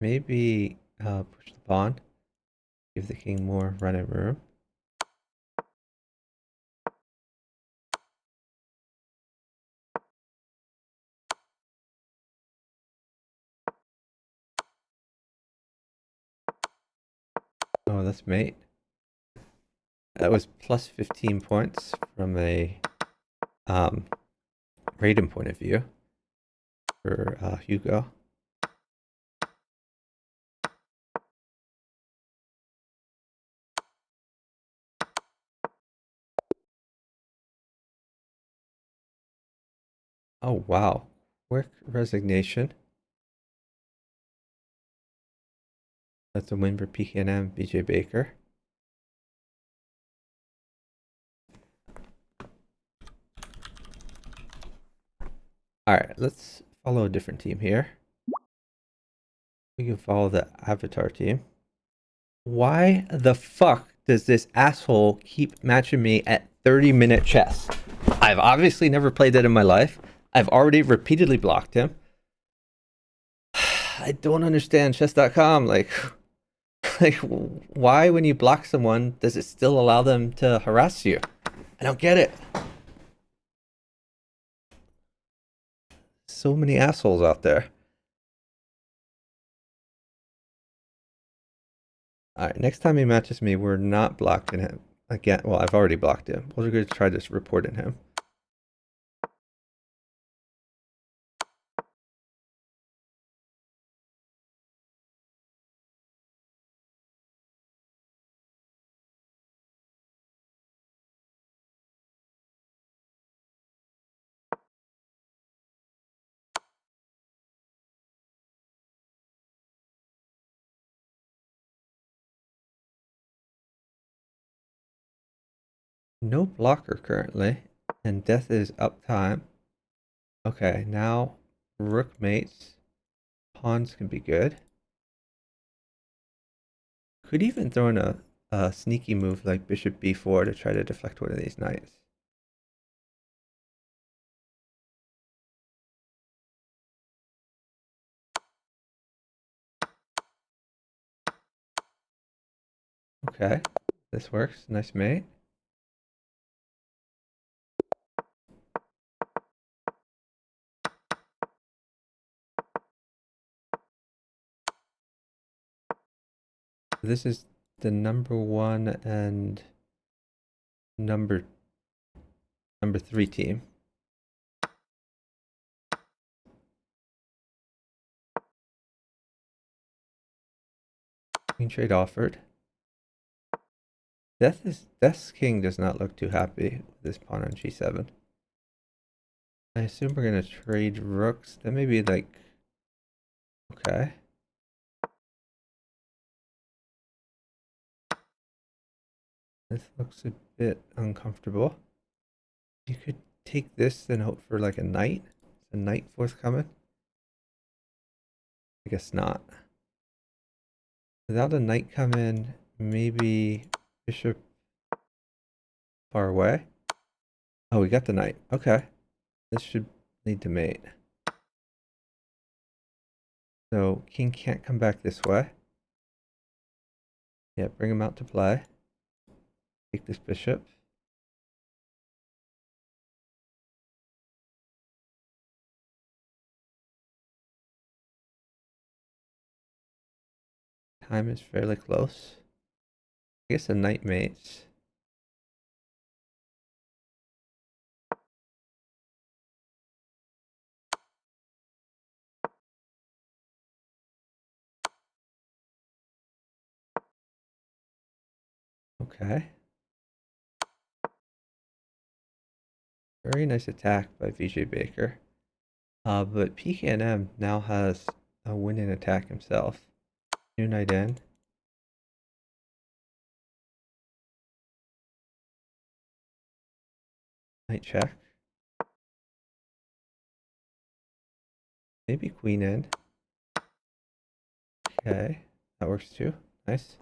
Maybe push the pawn. Give the king more running room. Oh, that's mate. That was plus 15 points from a rating point of view for Hugo. Oh, wow. Quick resignation. That's a win for PKNM, BJ Baker. Alright, let's follow a different team here. We can follow the Avatar team. Why the fuck does this asshole keep matching me at 30-minute chess? I've obviously never played that in my life. I've already repeatedly blocked him. I don't understand chess.com. Like, why when you block someone does it still allow them to harass you? I don't get it. So many assholes out there. Alright, next time he matches me, we're not blocking him. Again, well, I've already blocked him. We're going to try this reporting him. No blocker currently, and death is up time. Okay, now rook mates. Pawns can be good. Could even throw in a sneaky move like bishop b4 to try to deflect one of these knights. Okay, this works. Nice mate. This is the number 1 and number 3 team. Queen trade offered. Death's king does not look too happy with this pawn on g7. I assume we're gonna trade rooks. That may be like, okay. This looks a bit uncomfortable. You could take this and hope for like a knight. Is a knight forthcoming? I guess not. Without a knight coming, maybe bishop far away. Oh, we got the knight. Okay. This should lead to mate. So king can't come back this way. Yeah, bring him out to play. Take this bishop. Time is fairly close. I guess a knight mates. Okay. Very nice attack by VJ Baker. But PKNM now has a winning attack himself. New knight in. Knight check. Maybe queen in. Okay. That works too. Nice.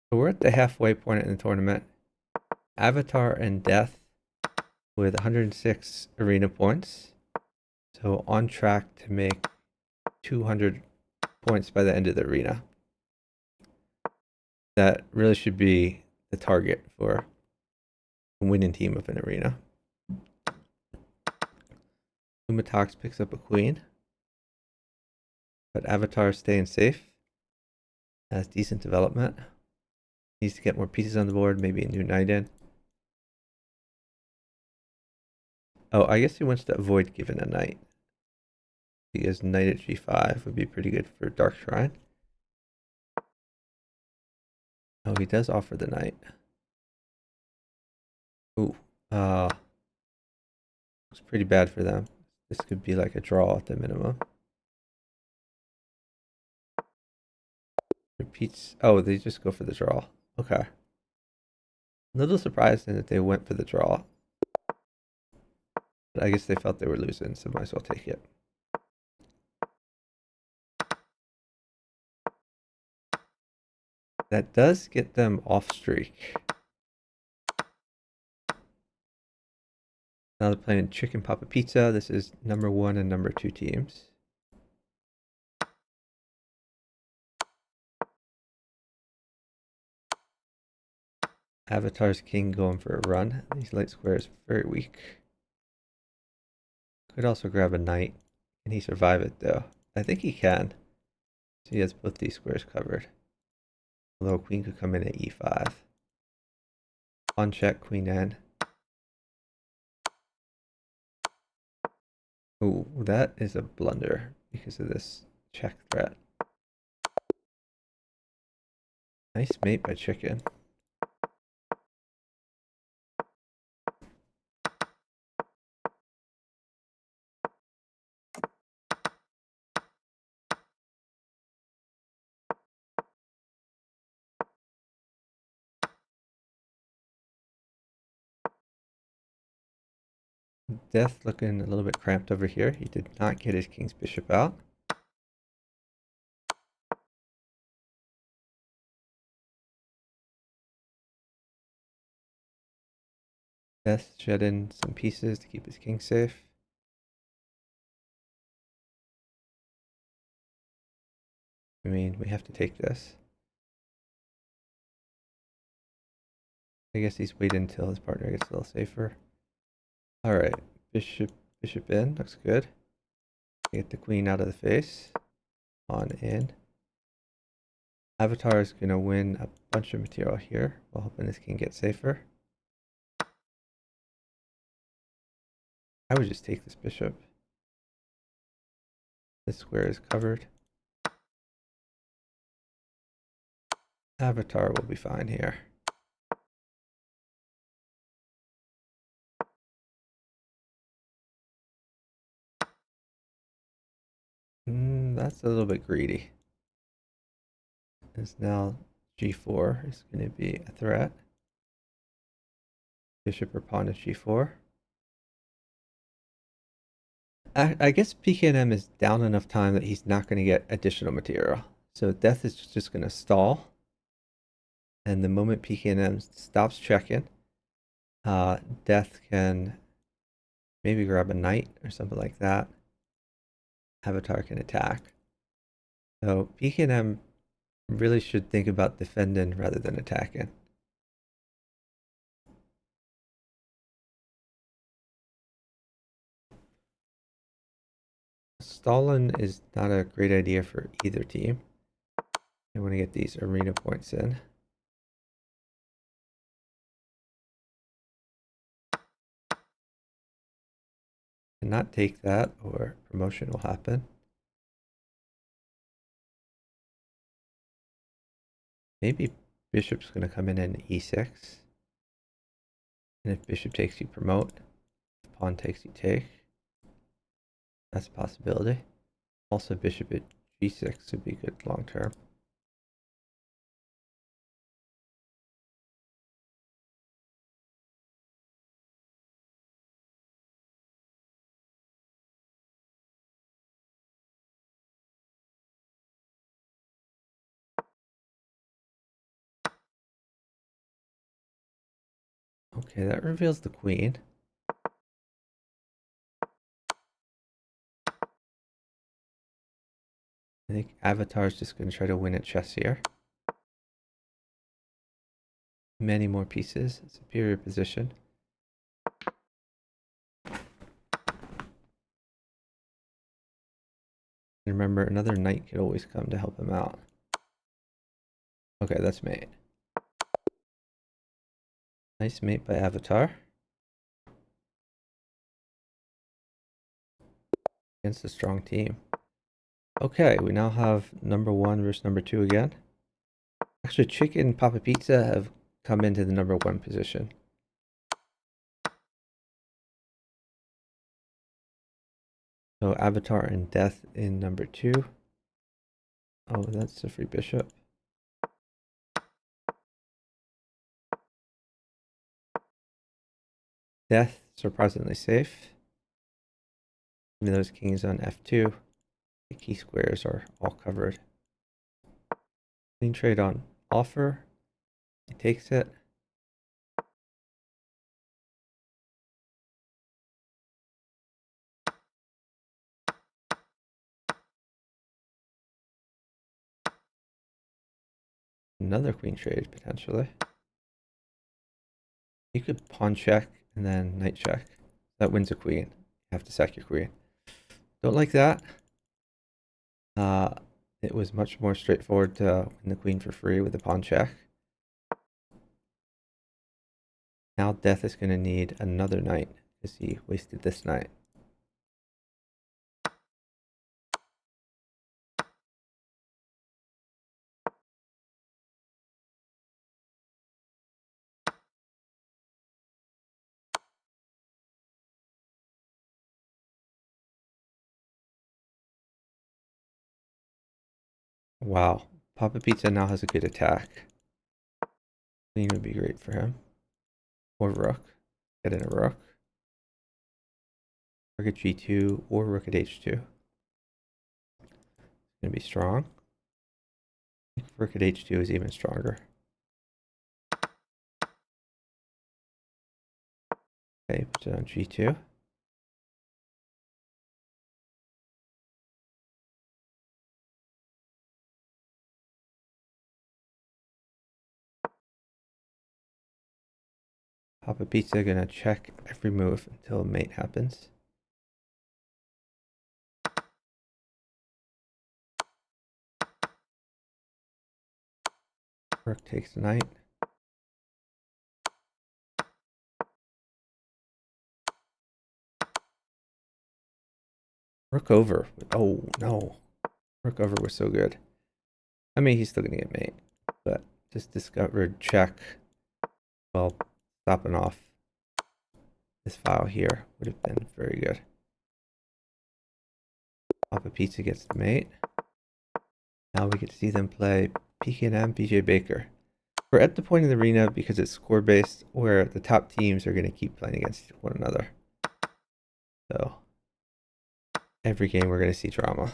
So we're at the halfway point in the tournament. Avatar and Death with 106 arena points. So on track to make 200 points by the end of the arena. That really should be the target for a winning team of an arena. Lumatox picks up a queen. But Avatar is staying safe. Has decent development. Needs to get more pieces on the board, maybe a new knight in. Oh, I guess he wants to avoid giving a knight. Because knight at g5 would be pretty good for Dark Shrine. Oh, he does offer the knight. Ooh, looks pretty bad for them. This could be like a draw at the minimum. Repeats. Oh, they just go for the draw. Okay. A little surprised that they went for the draw. But I guess they felt they were losing, so might as well take it. That does get them off streak. Now they're playing Chicken Papa Pizza. This is number 1 and number 2 teams. Avatar's king going for a run. These light squares very weak. Could also grab a knight. Can he survive it though? I think he can. So he has both these squares covered. Although queen could come in at e5. Pawn check, queen n. Ooh, that is a blunder because of this check threat. Nice mate by chicken. Death looking a little bit cramped over here. He did not get his king's bishop out. Death shed in some pieces to keep his king safe. I mean, we have to take this. I guess he's waiting until his partner gets a little safer. Alright, bishop in, looks good. Get the queen out of the face. Pawn in. Avatar is going to win a bunch of material here while hoping his king gets safer. I would just take this bishop. This square is covered. Avatar will be fine here. That's a little bit greedy. Is now g4 is going to be a threat. Bishop or pawn is g4. I guess PKM is down enough time that he's not going to get additional material. So death is just going to stall. And the moment PKM stops checking, death can maybe grab a knight or something like that. Avatar can attack. So PKM really should think about defending rather than attacking. Stalling is not a great idea for either team. I want to get these arena points in. Cannot take that or promotion will happen. Maybe bishop's going to come in e6. And if bishop takes, you promote. If pawn takes, you take. That's a possibility. Also, bishop at g6 would be good long term. Okay, that reveals the queen. I think Avatar is just going to try to win at chess here. Many more pieces, superior position. And remember, another knight could always come to help him out. Okay, that's mate. Nice mate by Avatar. Against a strong team. Okay, we now have number 1 versus number 2 again. Actually, Chicken and Papa Pizza have come into the number 1 position. So Avatar and Death in number 2. Oh, that's a free bishop. Death, surprisingly safe. Even though his king is on f2, the key squares are all covered. Queen trade on offer. He takes it. Another queen trade, potentially. You could pawn check and then knight check. That wins a queen. You have to sack your queen. Don't like that. It was much more straightforward to win the queen for free with the pawn check. Now Death is going to need another knight because he wasted this knight. Wow. Papa Pizza now has a good attack. Queen would be great for him. Or rook. Get in a rook. Rook at g2 or rook at h2. It's going to be strong. I think rook at h2 is even stronger. Okay, puts it on g2. Papa Pizza gonna check every move until mate happens. Rook takes the knight. Rook over. Oh no. Rook over was so good. I mean, he's still gonna get mate, but just discovered check. Well, stopping off this file here would have been very good. Papa Pizza gets the mate. Now we get to see them play PKM BJ Baker. We're at the point in the arena because it's score based where the top teams are going to keep playing against one another. So every game we're going to see drama.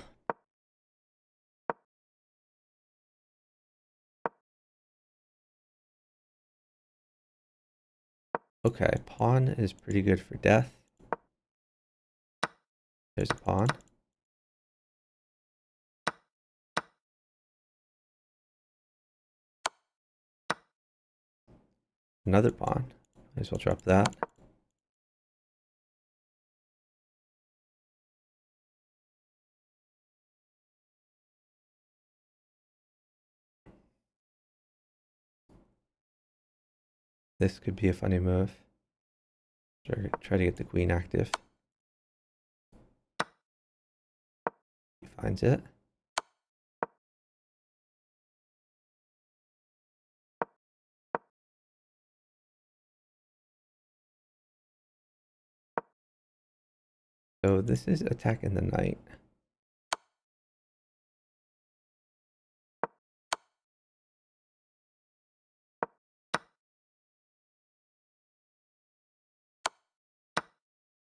Okay, pawn is pretty good for death. There's a pawn. Another pawn. Might as well drop that. This could be a funny move. Try to get the queen active. He finds it. So this is attacking the knight.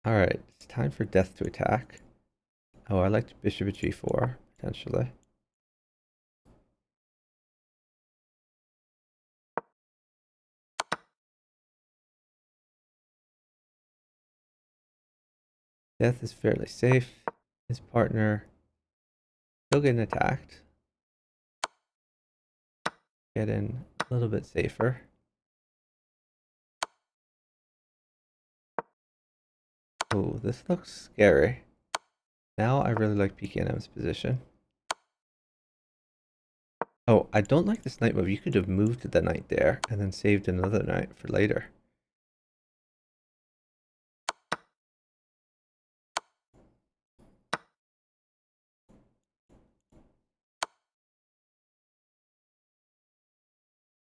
Alright, it's time for death to attack. Oh, I liked bishop at g4, potentially. Death is fairly safe. His partner still getting attacked. Getting a little bit safer. Oh, this looks scary. Now I really like PKNM's position. Oh, I don't like this knight move. You could have moved the knight there and then saved another knight for later.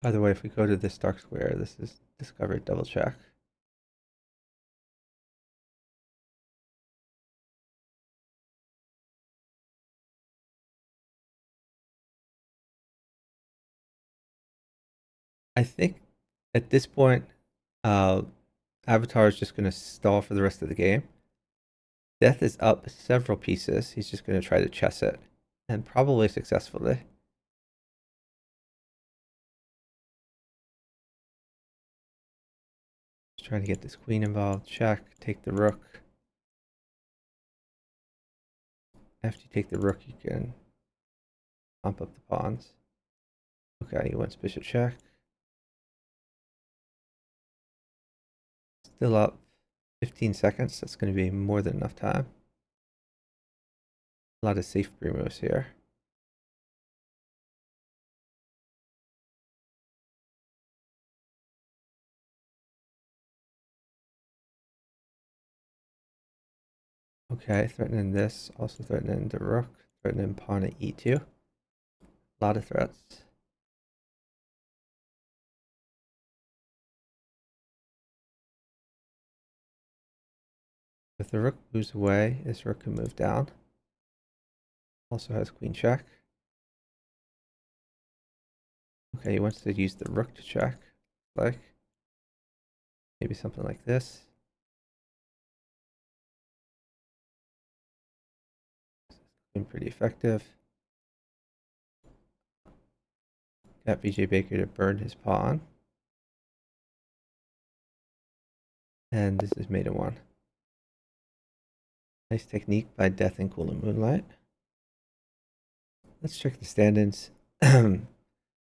By the way, if we go to this dark square, this is discovered double check. I think at this point, Avatar is just going to stall for the rest of the game. Death is up several pieces. He's just going to try to chess it, and probably successfully. Just trying to get this queen involved. Check, take the rook. After you take the rook, you can bump up the pawns. Okay, he wants bishop check. Still up 15 seconds. That's going to be more than enough time. A lot of safe moves here. Okay, threatening this, also threatening the rook, threatening pawn at e2. A lot of threats. If the rook moves away, this rook can move down. Also has queen check. Okay, he wants to use the rook to check. Like, maybe something like this. Been pretty effective. Got VJ Baker to burn his pawn. And this is mate in one. Nice technique by Death and Cool and Moonlight. Let's check the stand-ins.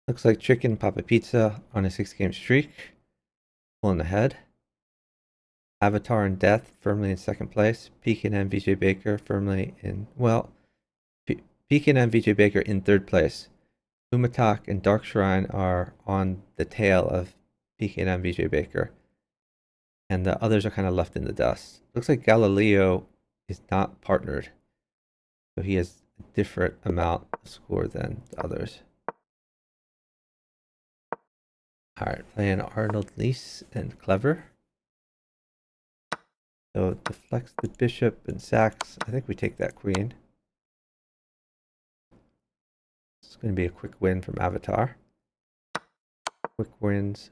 Looks like Chicken Papa Pizza on a 6-game streak. Pulling ahead. Avatar and Death firmly in second place. Pekin and VJ Baker firmly in, well, Pekin and VJ Baker in third place. Umatak and Dark Shrine are on the tail of Pekin and VJ Baker. And the others are kind of left in the dust. Looks like Galileo is not partnered. So he has a different amount of score than the others. Alright, playing Arnold Lease and Clever. So deflects the bishop and sacks. I think we take that queen. It's going to be a quick win from Avatar. Quick wins,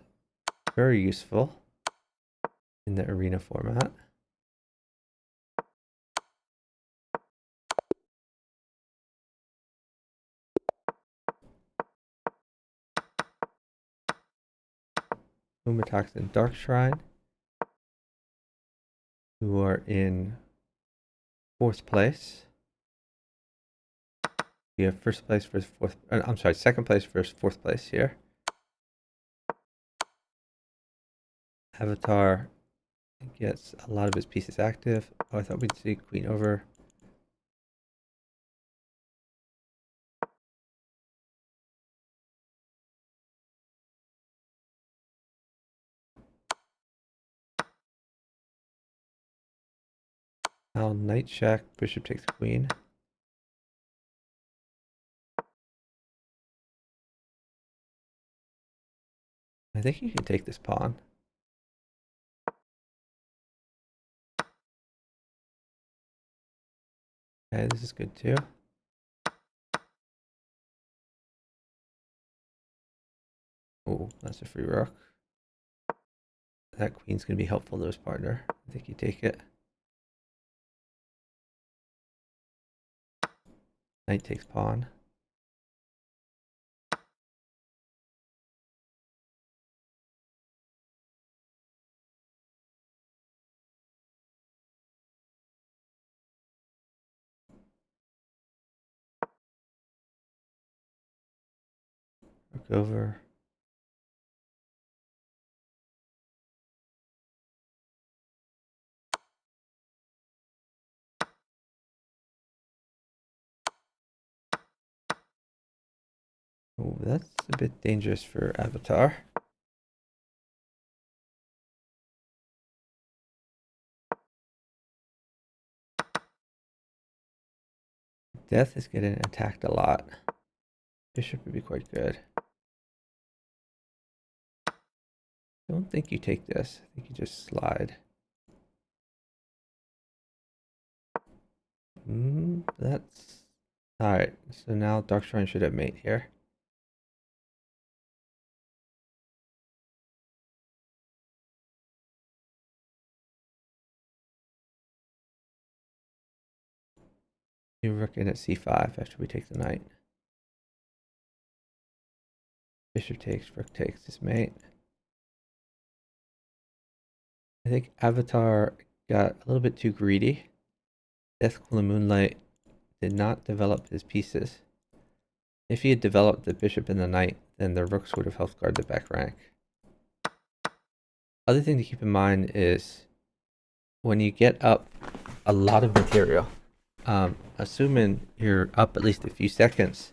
very useful in the arena format. Umatax and Dark Shrine, who are in 4th place. We have first place versus fourth. I'm sorry, second place versus 4th place here. Avatar gets a lot of his pieces active. Oh, I thought we'd see queen over. Now knight check, bishop takes queen. I think you can take this pawn. Okay, this is good too. Oh, that's a free rook. That queen's going to be helpful to his partner. I think you take it. Knight takes pawn. Rook over. Oh, that's a bit dangerous for Avatar. Death is getting attacked a lot. Bishop would be quite good. Don't think you take this. I think you just slide. That's... Alright, so now Dark Shrine should have mate here. You rook in at c5 after we take the knight. Bishop takes, rook takes is mate. I think Avatar got a little bit too greedy. Death Cool Moonlight did not develop his pieces. If he had developed the bishop and the knight, then the rooks would have helped guard the back rank. Other thing to keep in mind is when you get up a lot of material, assuming you're up at least a few seconds,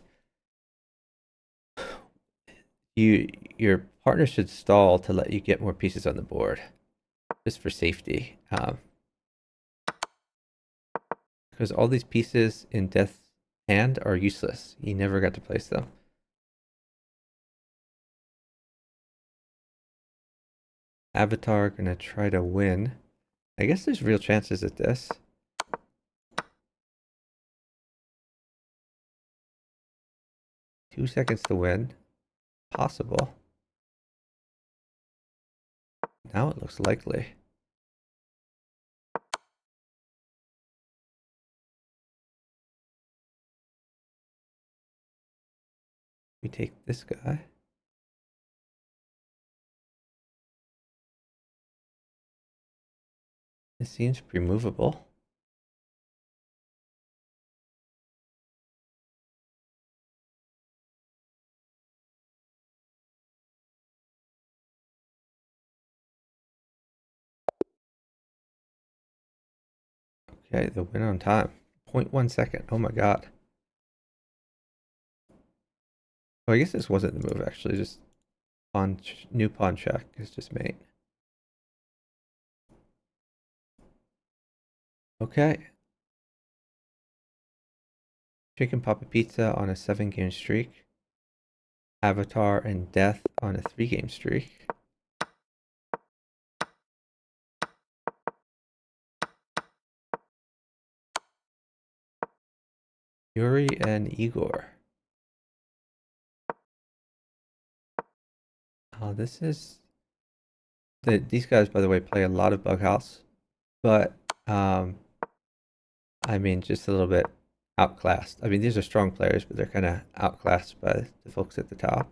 your partner should stall to let you get more pieces on the board, just for safety. Because all these pieces in Death's hand are useless. He never got to place them. Avatar gonna try to win. I guess there's real chances at this. Two seconds to win. Possible. Now it looks likely. We take this guy. This seems pre-movable. Okay, the win on time. 0.1 second. Oh my god. Oh, I guess this wasn't the move actually. Just pawn, new pawn check is just mate. Okay. Chicken Papa Pizza on a 7-game streak. Avatar and Death on a 3-game streak. Yuri and Igor. Oh, this is... These guys, by the way, play a lot of Bughouse. But, I mean, just a little bit outclassed. I mean, these are strong players, but they're kind of outclassed by the folks at the top.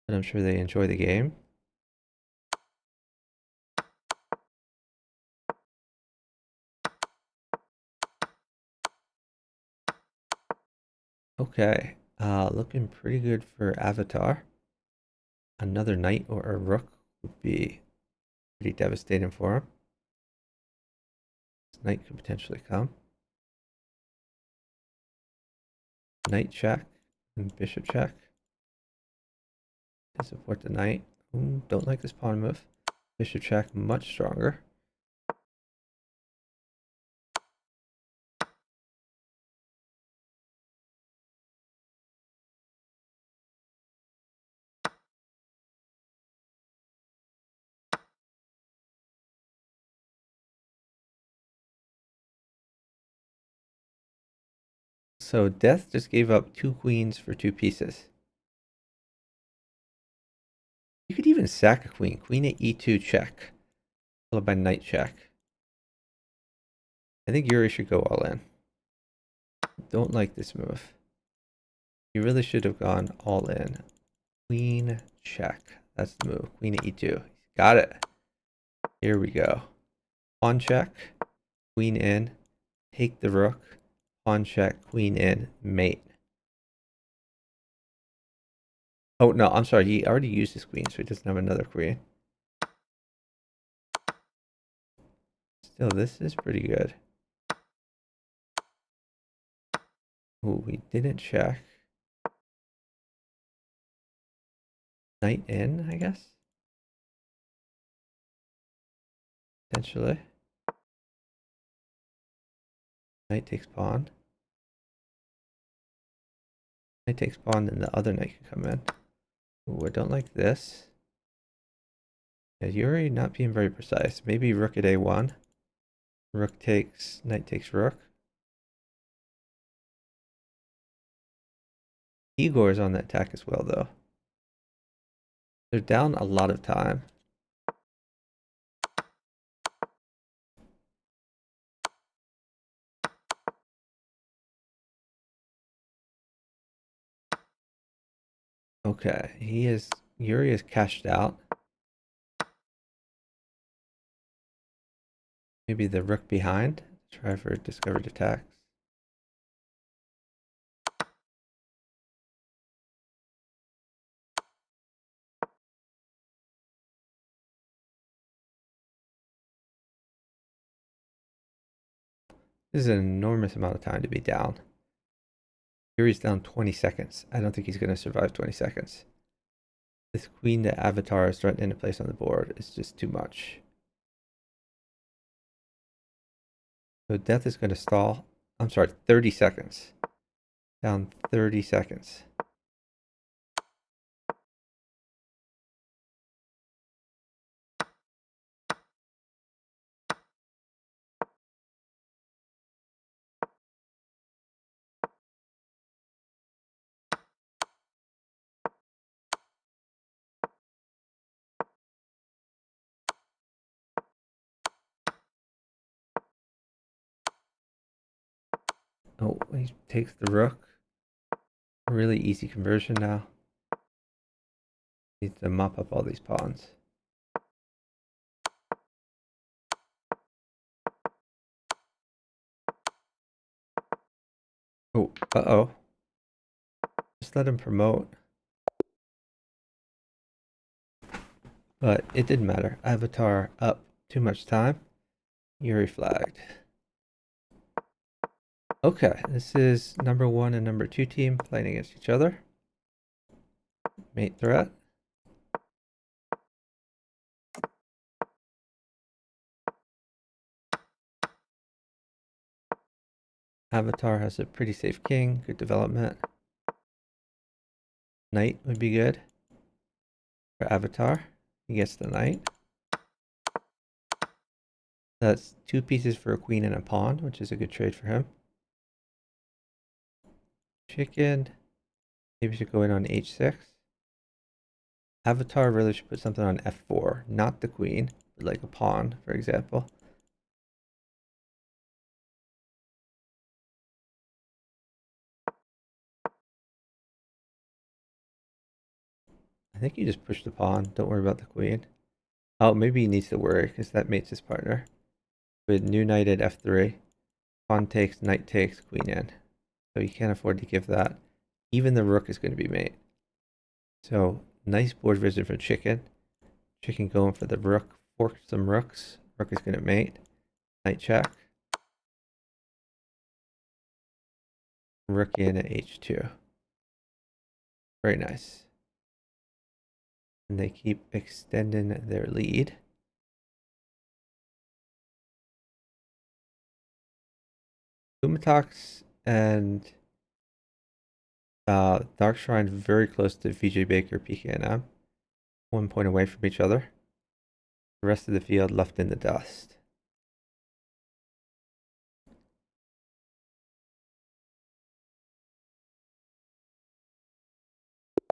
But I'm sure they enjoy the game. Okay, looking pretty good for Avatar. Another knight or a rook would be pretty devastating for him. This knight could potentially come. Knight check and bishop check to support the knight. Ooh, don't like this pawn move. Bishop check, much stronger. So Death just gave up 2 queens for 2 pieces. You could even sack a queen. Queen at e2 check, followed by knight check. I think Yuri should go all in. Don't like this move. You really should have gone all in. Queen check. That's the move. Queen at e2. Got it. Here we go. Pawn check. Queen in. Take the rook. Pawn check. Queen in. Mate. Oh, no. I'm sorry. He already used his queen, so he doesn't have another queen. Still, this is pretty good. Ooh, we didn't check. Knight in, I guess? Potentially. Knight takes pawn. Knight takes pawn, then the other knight can come in. Ooh, I don't like this. Yeah, Yuri not being very precise. Maybe rook at a1. Rook takes, knight takes rook. Igor is on the attack as well, though. They're down a lot of time. Okay, Yuri is cashed out. Maybe the rook behind. Try for discovered attacks. This is an enormous amount of time to be down. Yuri's down 20 seconds. I don't think he's going to survive 20 seconds. This queen to avatar is threatening to place on the board is just too much. So death is going to stall. I'm sorry, 30 seconds. Down 30 seconds. Oh, he takes the rook. Really easy conversion now. Needs to mop up all these pawns. Oh, uh-oh. Just let him promote. But it didn't matter. Avatar up too much time. Yuri flagged. Okay, this is number 1 and number 2 team playing against each other. Mate threat. Avatar has a pretty safe king, good development. Knight would be good for Avatar. He gets the knight. That's 2 pieces for a queen and a pawn, which is a good trade for him. Chicken. Maybe should go in on h6. Avatar really should put something on f4, not the queen, but like a pawn, for example. I think you just push the pawn. Don't worry about the queen. Oh, maybe he needs to worry because that mates his partner. With new knight at f3. Pawn takes, knight takes, queen in. So you can't afford to give that. Even the rook is going to be mate. So nice board vision for chicken. Chicken going for the rook. Fork some rooks. Rook is going to mate. Knight check. Rook in at h2. Very nice. And they keep extending their lead. Umatox and Dark Shrine very close to VJ Baker, PKNM. 1 point away from each other. The rest of the field left in the dust.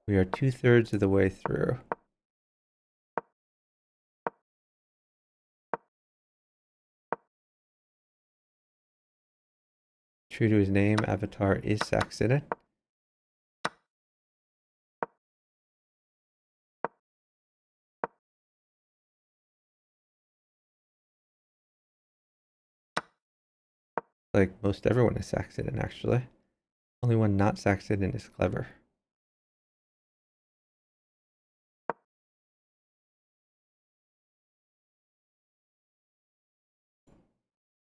We are 2/3 of the way through. True to his name, Avatar is Saxon. Like most everyone is Saxon, actually. Only one not Saxon is clever.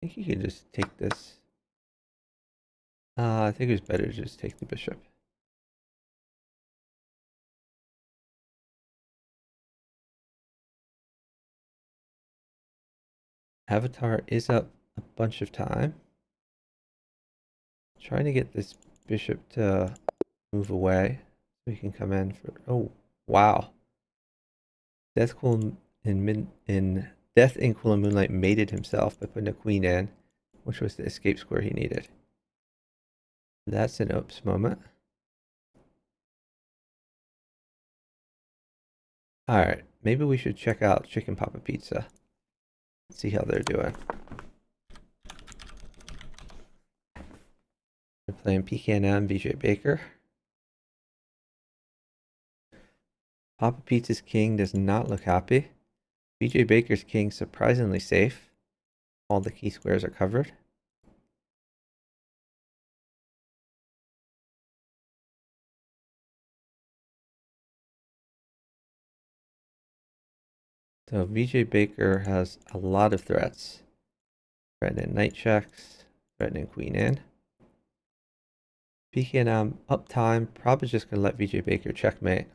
I think you could just take this. I think it was better to just take the bishop. Avatar is up a bunch of time. Trying to get this bishop to move away so he can come in for. Oh, wow. Death in Cool and Moonlight mated himself by putting a queen in, which was the escape square he needed. That's an oops moment. Alright, maybe we should check out Chicken Papa Pizza. See how they're doing. They're playing PKNM, VJ Baker. Papa Pizza's king does not look happy. BJ Baker's king surprisingly safe. All the key squares are covered. So BJ Baker has a lot of threats. Threatening knight checks, threatening queen in. PKM uptime, probably just going to let VJ Baker checkmate.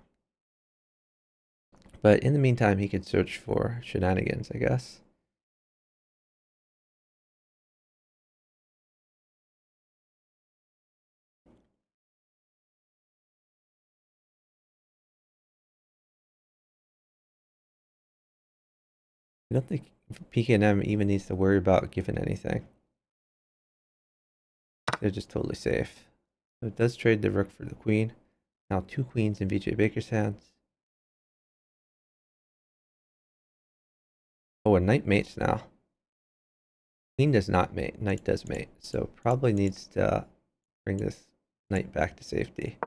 But in the meantime, he could search for shenanigans, I guess. I don't think PKM even needs to worry about giving anything. They're just totally safe. So it does trade the rook for the queen. Now 2 queens in VJ Baker's hands. Oh, a knight mates now. Queen does not mate, knight does mate. So probably needs to bring this knight back to safety.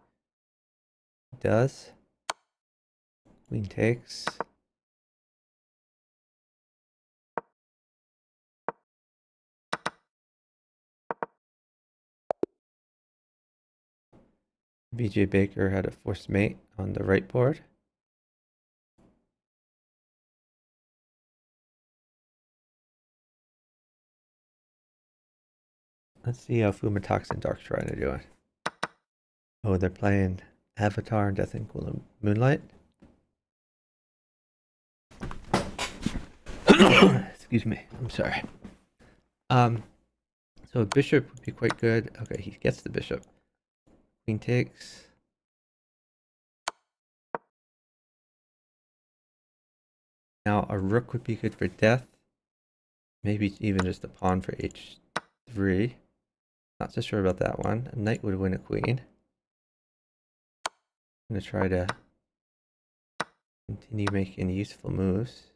It does. Queen takes. VJ Baker had a forced mate on the right board. Let's see how Fumatox and Darkshrine are doing. Oh, they're playing Avatar and Death and Moonlight. Excuse me. I'm sorry. So bishop would be quite good. Okay, he gets the bishop. Queen takes. Now a rook would be good for death. Maybe even just a pawn for h3. Not so sure about that one. A knight would win a queen. I'm going to try to continue making useful moves.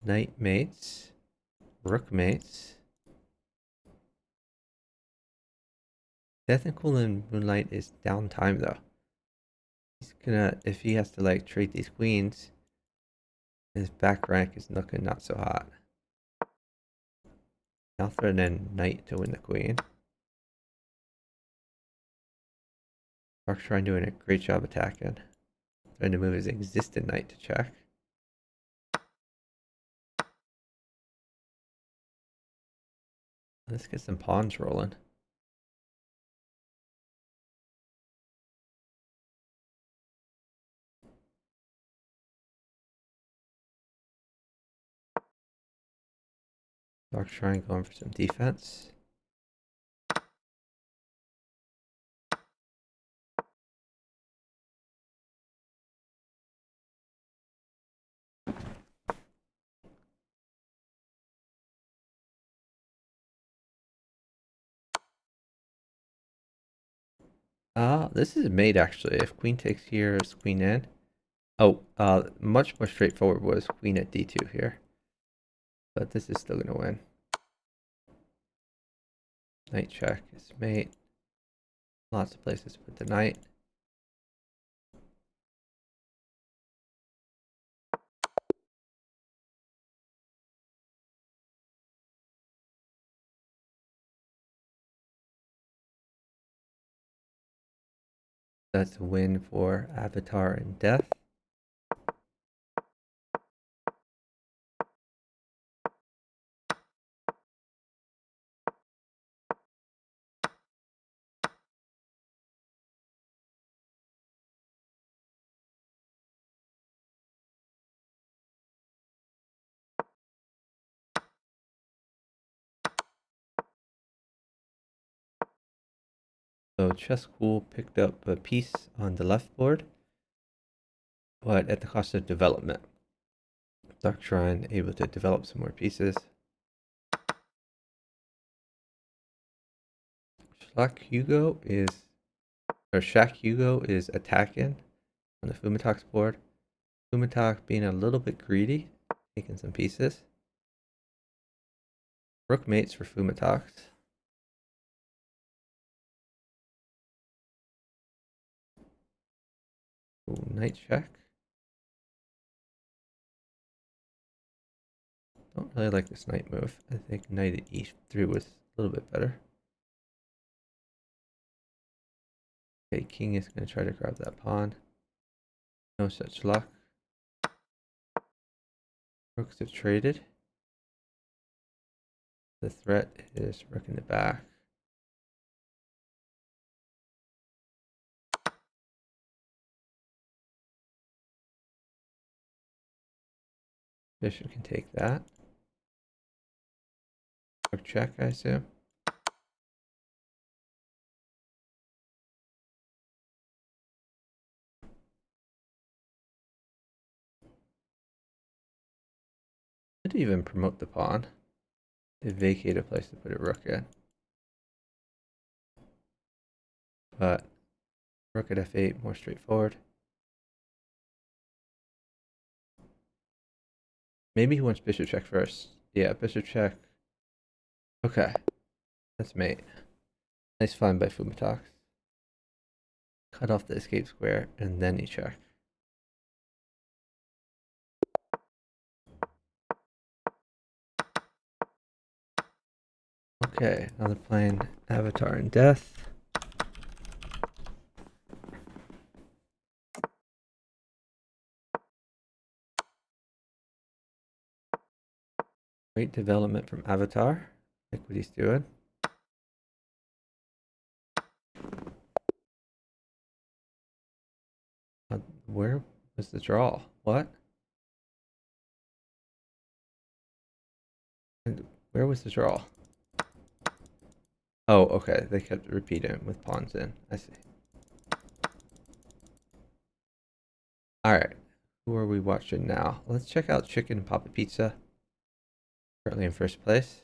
Knight mates. Rook mates. Death and Moonlight is downtime though. He's gonna, if he has to like trade these queens, his back rank is looking not so hot. Now threaten knight to win the queen. Darkshrine doing a great job attacking. Trying to move his existing knight to check. Let's get some pawns rolling. Darkshrine going for some defense. This is a mate actually. If queen takes here, is queen in. Oh, much more straightforward was queen at d2 here. But this is still gonna win. Knight check is mate. Lots of places to put the knight. That's a win for Avatar and Death. So Chess School picked up a piece on the left board, but at the cost of development. Darkshrine able to develop some more pieces. Shaq Hugo is attacking on the Fumatox board. Fumatox being a little bit greedy, taking some pieces. Rook mates for Fumatox. Ooh, knight check. Don't really like this knight move. I think knight at e3 was a little bit better. Okay, king is going to try to grab that pawn. No such luck. Rooks have traded. The threat is rook in the back. Bishop can take that. Rook check, I assume. Could even promote the pawn. They vacate a place to put a rook in. But rook at f8, more straightforward. Maybe he wants bishop check first. Yeah, bishop check. Okay, that's mate. Nice find by Fumitox. Cut off the escape square, and then he check. Okay, now they're playing Avatar and Death. Great development from Avatar. Like what he's doing. Where was the draw? What? And where was the draw? Oh, okay. They kept repeating with pawns in. I see. Alright. Who are we watching now? Let's check out Chicken and Papa Pizza. Currently in first place.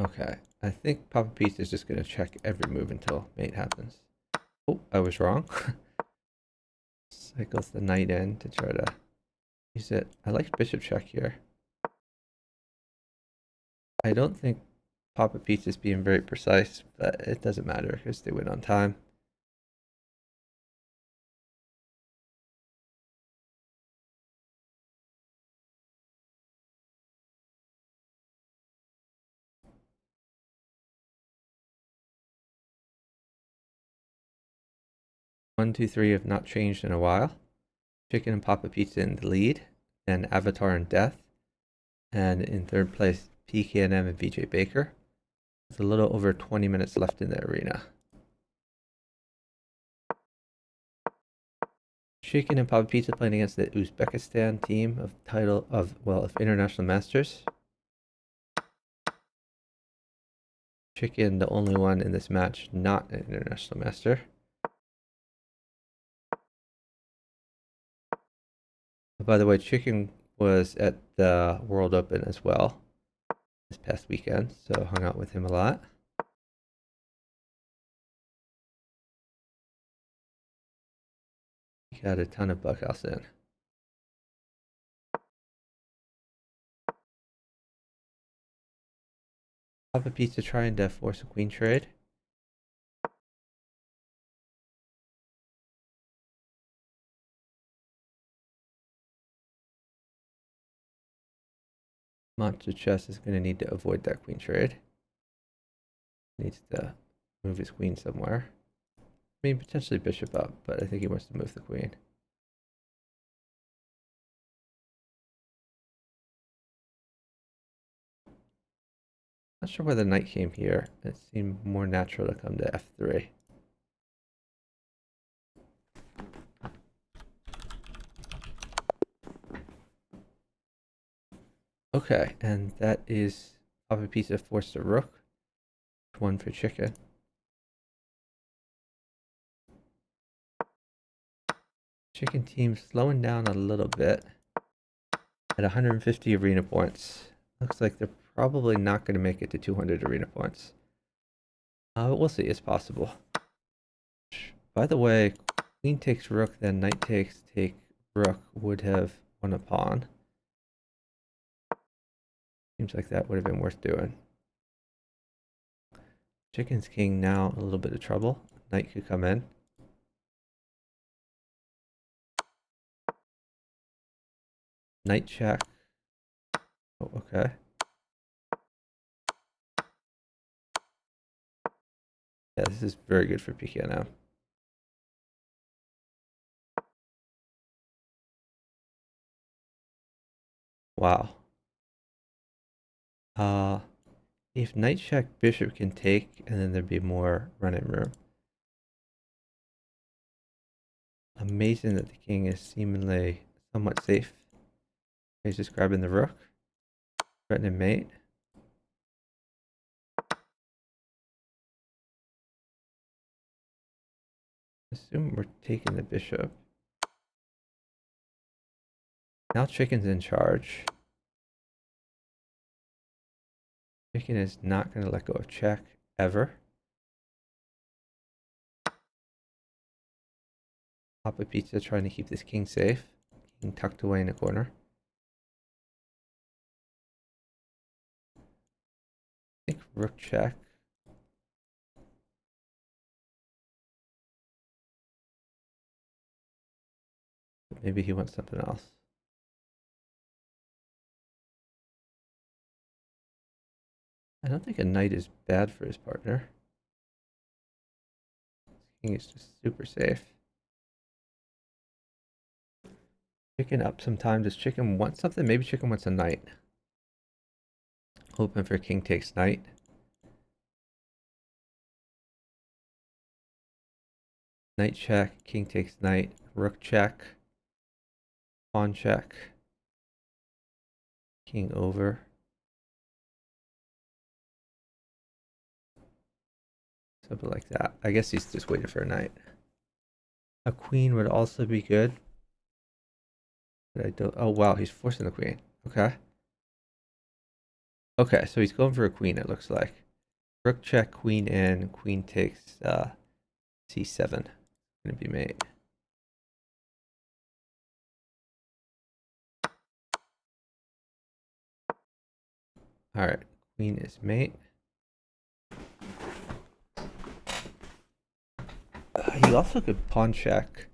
Okay. I think Papa Pizza is just going to check every move until mate happens. Oh, I was wrong. Cycles the knight in to try to use it. I like bishop check here. I don't think Papa Pizza is being very precise, but it doesn't matter because they win on time. One, two, three have not changed in a while. Chicken and Papa Pizza in the lead, and Avatar and Death, and in third place PKNM and VJ Baker. With a little over 20 minutes left in the arena. Chicken and Papa Pizza playing against the Uzbekistan team of International Masters. Chicken, the only one in this match not an International Master. By the way, Chicken was at the World Open as well this past weekend, so hung out with him a lot. He got a ton of Bughouse in. Papa Pizza trying to force a queen trade. Monster Chess is going to need to avoid that queen trade. Needs to move his queen somewhere. I mean, potentially bishop up, but I think he wants to move the queen. Not sure why the knight came here. It seemed more natural to come to f3. Okay, and that is Papa Pizza forced a rook. One for Chicken. Chicken team slowing down a little bit at 150 arena points. Looks like they're probably not going to make it to 200 arena points. But we'll see. It's possible. By the way, queen takes rook, then knight takes take rook would have won a pawn. Seems like that would have been worth doing. Chicken's king now a little bit of trouble. Knight could come in. Knight check. Oh, okay. Yeah, this is very good for PKNM. Wow. If knight check, bishop can take, and then there'd be more running room. Amazing that the king is seemingly somewhat safe. He's just grabbing the rook. Threatening mate. Assume we're taking the bishop. Now chicken's in charge. Chicken is not going to let go of check, ever. Papa Pizza trying to keep this king safe. King tucked away in the corner. I think rook check. But maybe he wants something else. I don't think a knight is bad for his partner. King is just super safe. Chicken up sometime. Does chicken want something? Maybe chicken wants a knight. Hoping for king takes knight. Knight check, king takes knight, rook check, pawn check, king over. Something like that. I guess he's just waiting for a knight. A queen would also be good. But I don't. Oh wow, he's forcing the queen. Okay. Okay, so he's going for a queen. It looks like rook check, queen in, queen takes c7. Gonna be mate. All right, queen is mate. He also could pawn check,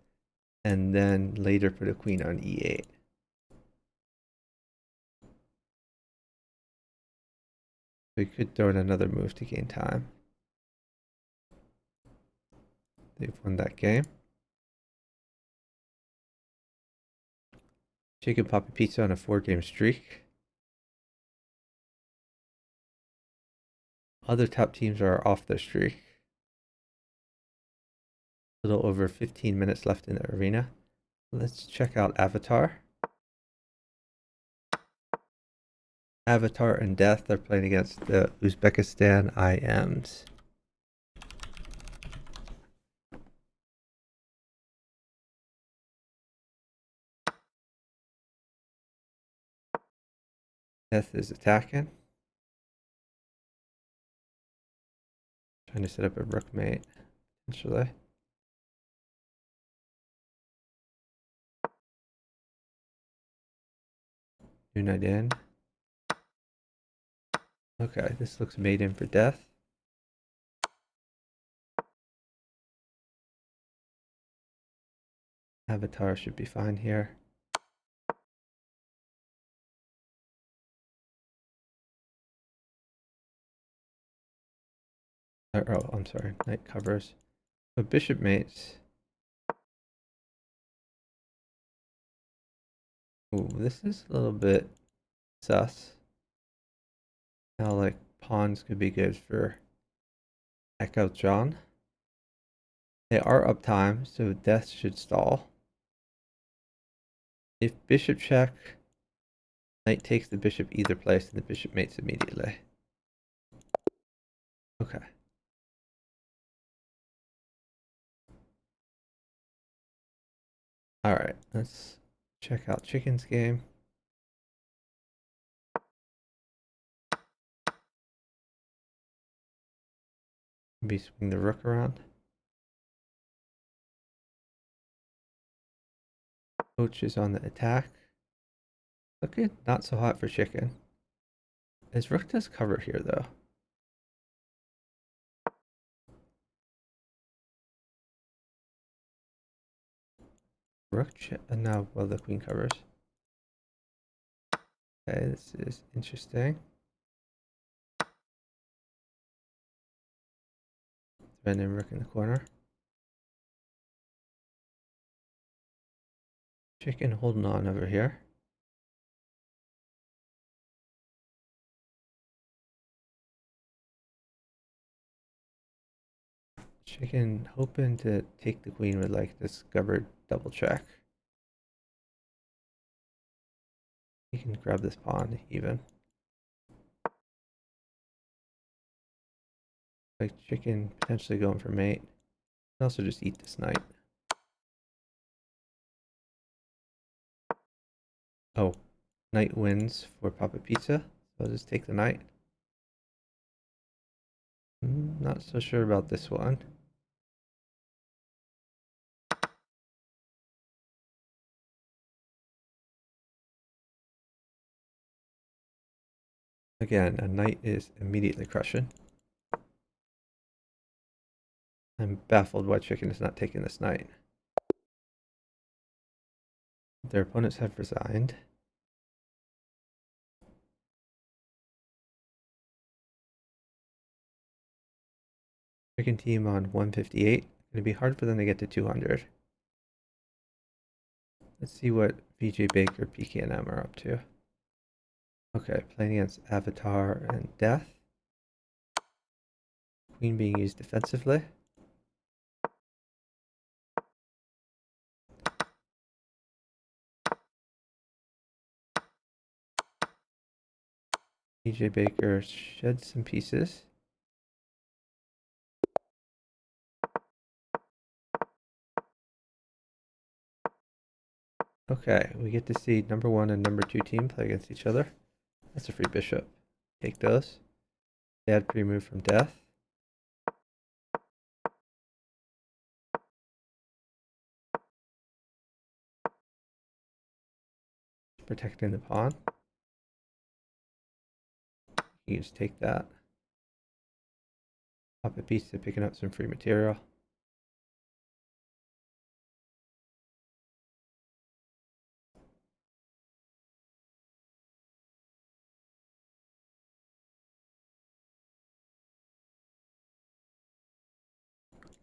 and then later put a queen on e8. We could throw in another move to gain time. They've won that game. Chicken Papa Pizza on a 4-game streak. Other top teams are off the streak. A little over 15 minutes left in the arena. Let's check out Avatar. Avatar and Death are playing against the Uzbekistan IMs. Death is attacking. Trying to set up a rook mate, potentially. New knight in. Okay, this looks made in for Death. Avatar should be fine here. Oh, I'm sorry. Knight covers. So bishop mates. Ooh, this is a little bit sus. Now, like, pawns could be good for Echo John. They are up time, so Death should stall. If bishop check, knight takes the bishop either place, and the bishop mates immediately. Okay. Alright, let's check out Chicken's game. Maybe swing the rook around. Coach is on the attack. Okay, not so hot for chicken. His rook does cover here, though. Rook check, and now, well, the queen covers. Okay, this is interesting. Defending rook in the corner. Chicken holding on over here. Chicken hoping to take the queen with like discovered double check. He can grab this pawn even. Like chicken potentially going for mate. And also just eat this knight. Oh, knight wins for Papa Pizza. So I'll just take the knight. Not so sure about this one. Again, a knight is immediately crushing. I'm baffled why chicken is not taking this knight. Their opponents have resigned. Chicken team on 158. It'll be hard for them to get to 200. Let's see what VJ Baker, PKNM are up to. Okay, playing against Avatar and Death. Queen being used defensively. VJ Baker sheds some pieces. Okay, we get to see number 1 and number 2 team play against each other. That's a free bishop. Take those. Bad pre-move from Death. Protecting the pawn. You can just take that. Pop a piece to picking up some free material.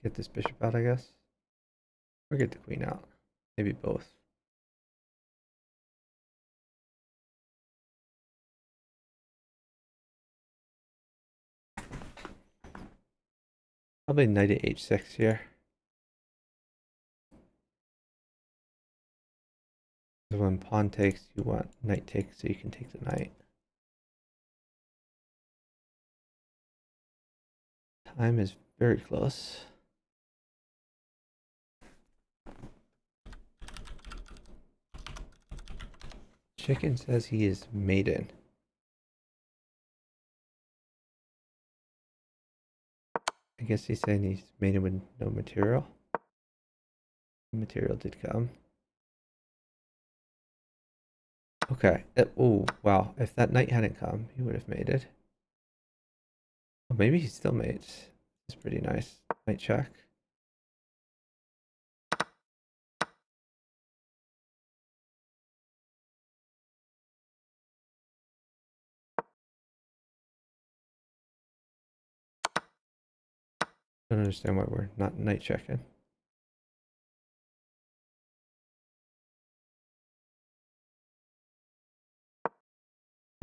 Get this bishop out, I guess. Or get the queen out. Maybe both. Probably knight at h6 here. So when pawn takes, you want knight takes so you can take the knight. Time is very close. Chicken says he is maiden. I guess he's saying he's maiden with no material. Material did come. Okay. Oh, wow. If that knight hadn't come, he would have mated. Oh, maybe he still mates. It's pretty nice. Knight check. Don't understand why we're not knight checking.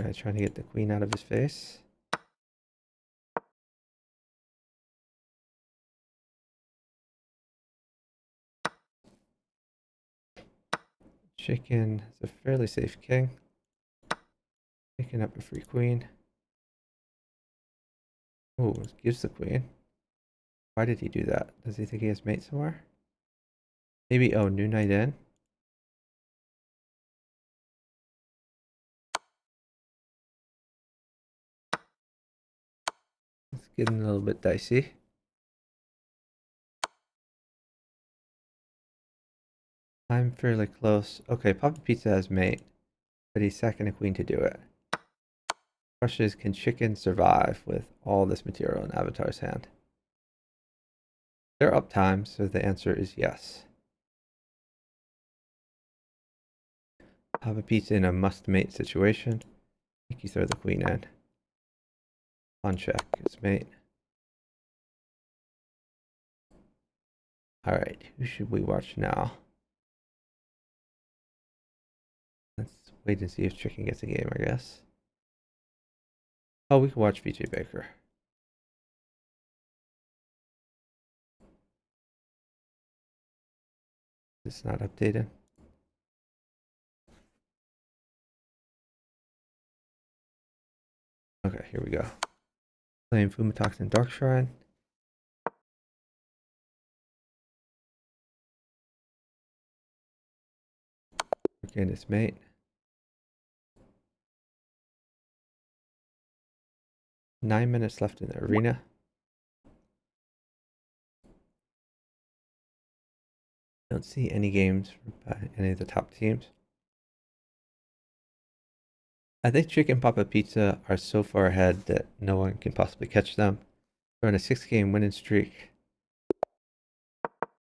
Okay, trying to get the queen out of his face. Chicken is a fairly safe king. Picking up a free queen. Oh, gives the queen. Why did he do that? Does he think he has mate somewhere? Maybe, oh, new knight in. It's getting a little bit dicey. I'm fairly close. Okay, Papa Pizza has mate, but he's sacking a queen to do it. Question is, can chicken survive with all this material in Avatar's hand? They're uptime, so the answer is yes. Papa Pizza in a must-mate situation. I think you throw the queen in. On check, it's mate. Alright, who should we watch now? Let's wait and see if chicken gets a game, I guess. Oh, we can watch VJ Baker. It's not updated. Okay, here we go. Playing Fumatox and Dark Shrine. Again, it's mate. Nine minutes left in the arena. Don't see any games by any of the top teams. I think Chicken Papa Pizza are so far ahead that no one can possibly catch them. They're on a 6-game winning streak.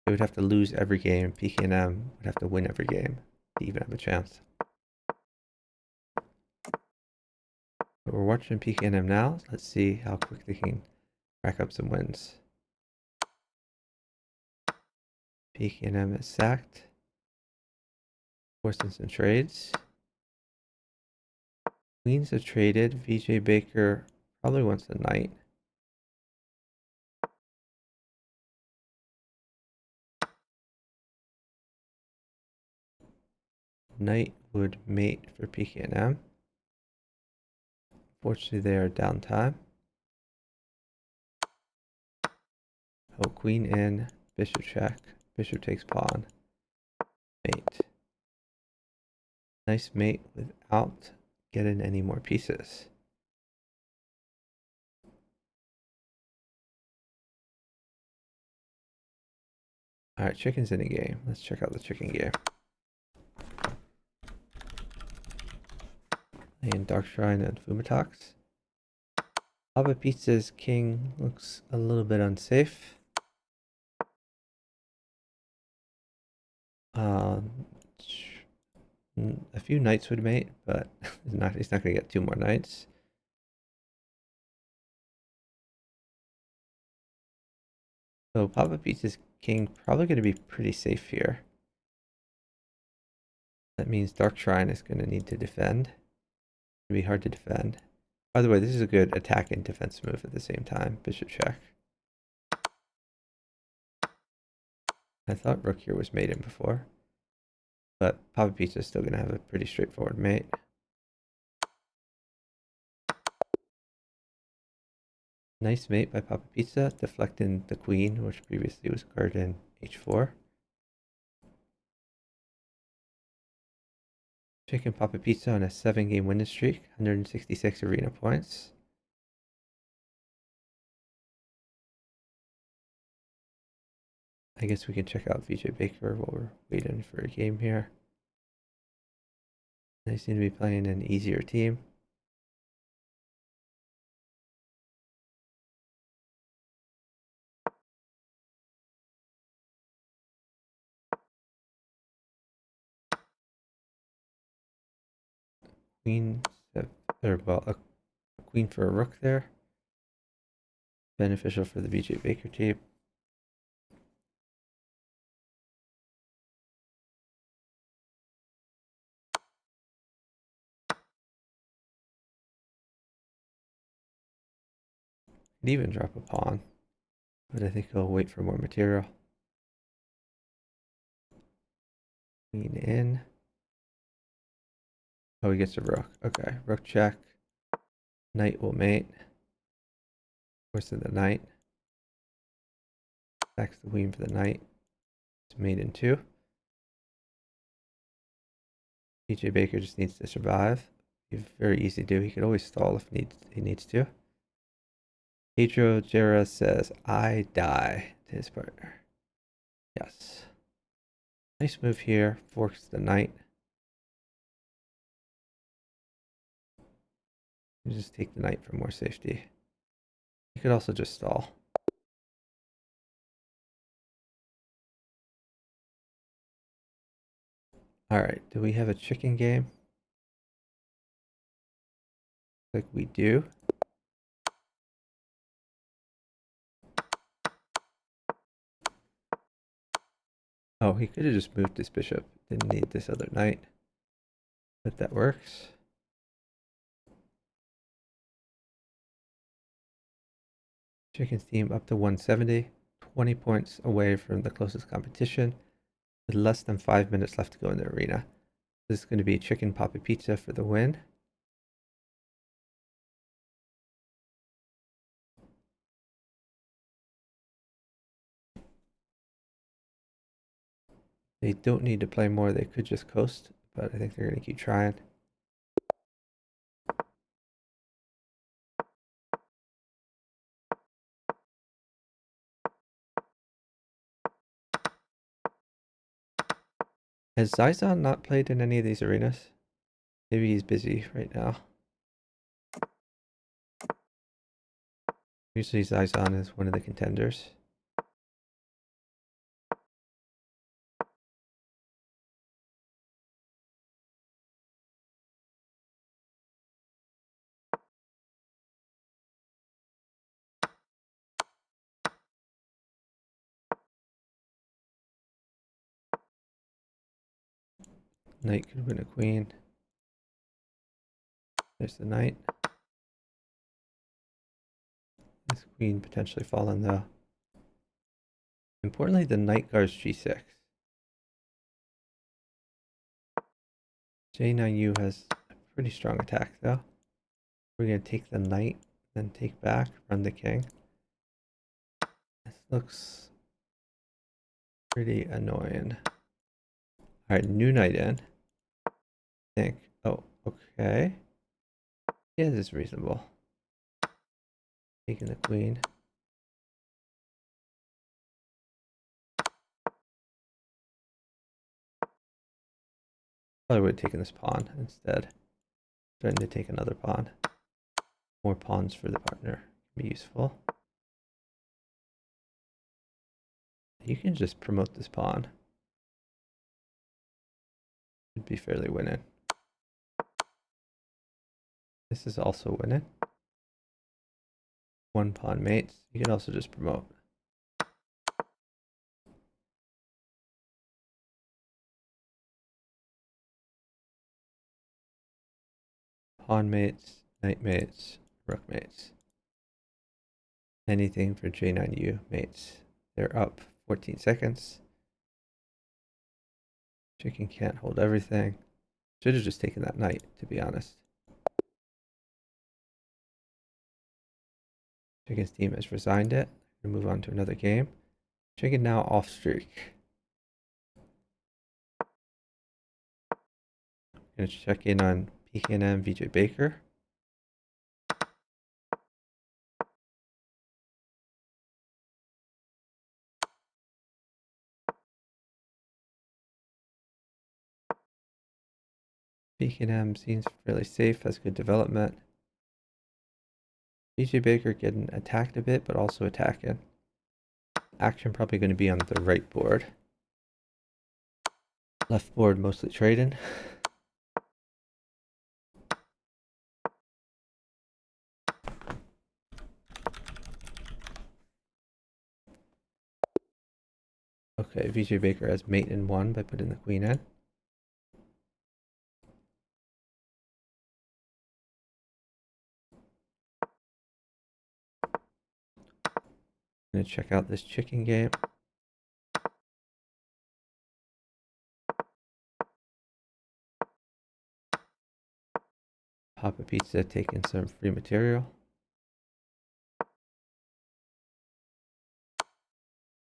They would have to lose every game. PKM would have to win every game to even have a chance. But we're watching PKM now. Let's see how quick they can rack up some wins. PKM is sacked. Forcing some trades. Queens are traded. VJ Baker probably wants the knight. Knight would mate for PKM. Fortunately, they are downtime. Oh, queen in, bishop check, bishop takes pawn, mate. Nice mate without getting any more pieces. Alright, chicken's in a game. Let's check out the chicken game. Playing Dark Shrine and Fumatox. Papa Pizza's king looks a little bit unsafe. A few knights would mate, but he's not going to get 2 more knights. So Papa Pizza's king probably going to be pretty safe here. That means Dark Shrine is going to need to defend. It's going to be hard to defend. By the way, this is a good attack and defense move at the same time. Bishop check. I thought rook here was mated before. But Papa Pizza is still going to have a pretty straightforward mate. Nice mate by Papa Pizza, deflecting the queen, which previously was guarded in h4. Chicken Papa Pizza on a 7-game winning streak, 166 arena points. I guess we can check out VJ Baker while we're waiting for a game here. They seem to be playing an easier team. Queen, or well, a queen for a rook there. Beneficial for the VJ Baker team. Could even drop a pawn, but I think he'll wait for more material. Queen in. Oh, he gets a rook. Okay, rook check. Knight will mate. Forcing the knight. Sacks the queen for the knight. It's mate in 2. PJ Baker just needs to survive. He's very easy to do. He could always stall if he needs to. Pedro Jera says, I die to his partner. Yes. Nice move here, forks the knight. You just take the knight for more safety. You could also just stall. Alright, do we have a chicken game? Like we do. Oh, he could have just moved his bishop. Didn't need this other knight. But that works. Chicken's team up to 170. 20 points away from the closest competition. With less than 5 minutes left to go in the arena. This is going to be chicken Papa Pizza for the win. They don't need to play more. They could just coast, but I think they're going to keep trying. Has Zizon not played in any of these arenas? Maybe he's busy right now. Usually Zizon is one of the contenders. Knight could win a queen. There's the knight. This queen potentially fallen though. Importantly, the knight guards g6. J9U has a pretty strong attack though. We're going to take the knight, then take back, run the king. This looks pretty annoying. Alright, new knight in. I think. Oh, okay. Yeah, this is reasonable. Taking the queen. Probably would have taken this pawn instead. Threatening to take another pawn. More pawns for the partner can be useful. You can just promote this pawn. Should be fairly winning. This is also winning. One pawn mates. You can also just promote. Pawn mates, knight mates, rook mates. Anything for J9U mates. They're up 14 seconds. Chicken can't hold everything. Should have just taken that knight, to be honest. Chicken's team has resigned it. We'll move on to another game. Chicken now off streak. Gonna check in on PKNM VJ Baker. PKNM seems fairly safe, has good development. VJ Baker getting attacked a bit, but also attacking. Action probably going to be on the right board. Left board mostly trading. Okay, VJ Baker has mate in one by putting the queen in. Gonna check out this chicken game. Papa Pizza taking some free material.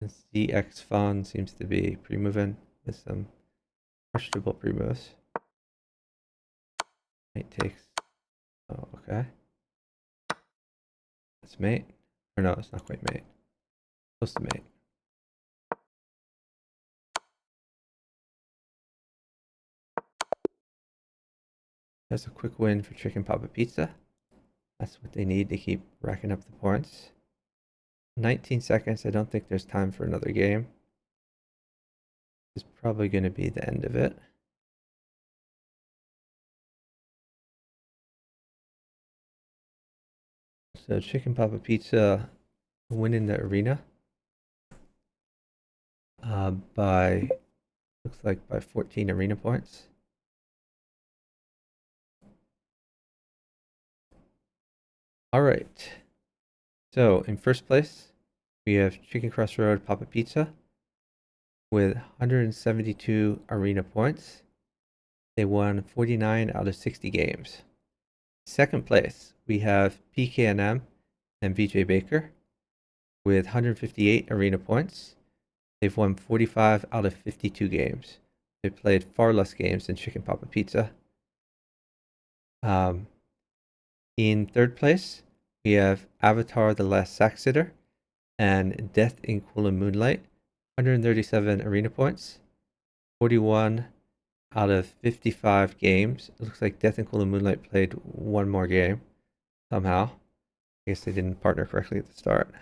This ZX Fun seems to be pre-moving with some questionable pre-moves. Mate takes. Oh, okay. That's mate. Or no, it's not quite mate. Close to mate. That's a quick win for Chicken Papa Pizza. That's what they need to keep racking up the points. 19 seconds. I don't think there's time for another game. This is probably going to be the end of it. So Chicken Papa Pizza winning the arena by, looks like by 14 arena points. All right. So in first place, we have Chicken Crossroad Papa Pizza with 172 arena points. They won 49 out of 60 games. Second place, we have PKNM and BJ Baker with 158 arena points. They've won 45 out of 52 games. They played far less games than Chicken Papa Pizza. In third place, we have Avatar The Last Sack-Sitter and Death in Cool Moonlight, 137 arena points, 41 out of 55 games. It looks like Death in Cool Moonlight played one more game somehow. I guess they didn't partner correctly at the start.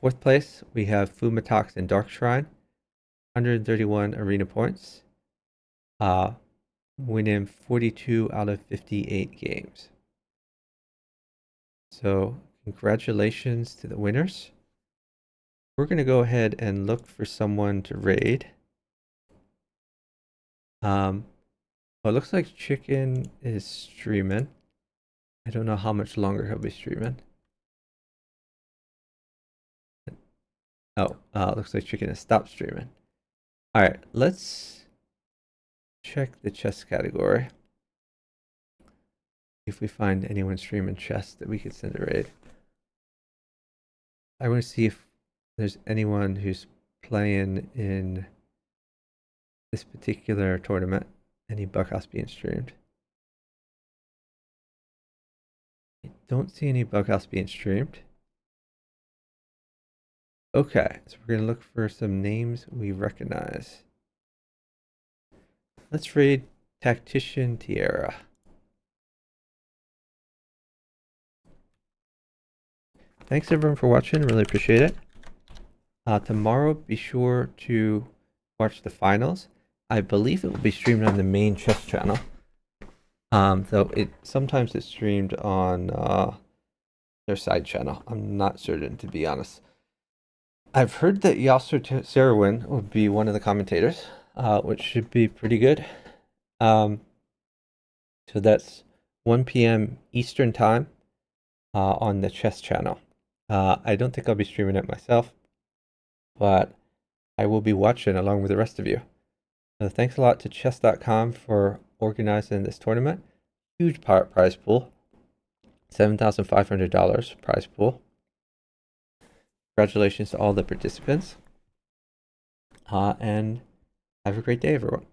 Fourth place, we have Fumatox and Dark Shrine, 131 arena points, winning 42 out of 58 games. So congratulations to the winners. We're going to go ahead and look for someone to raid. Well, it looks like Chicken is streaming. I don't know how much longer he'll be streaming. Oh, looks like Chicken has stopped streaming. All right, let's check the chess category. If we find anyone streaming chess that we could send a raid. I want to see if there's anyone who's playing in this particular tournament. Any Bughouse being streamed. I don't see any Bughouse being streamed. Okay, so we're going to look for some names we recognize. Let's raid Tactician Tierra. Thanks everyone for watching, really appreciate it. Tomorrow, be sure to watch the finals. I believe it will be streamed on the main chess channel. Though sometimes it's streamed on their side channel. I'm not certain, to be honest. I've heard that Yasser Serwin will be one of the commentators, which should be pretty good. So that's 1 p.m. Eastern time on the chess channel. I don't think I'll be streaming it myself, but I will be watching along with the rest of you. So thanks a lot to chess.com for organizing this tournament. Huge prize pool, $7,500 prize pool. Congratulations to all the participants, and have a great day, everyone.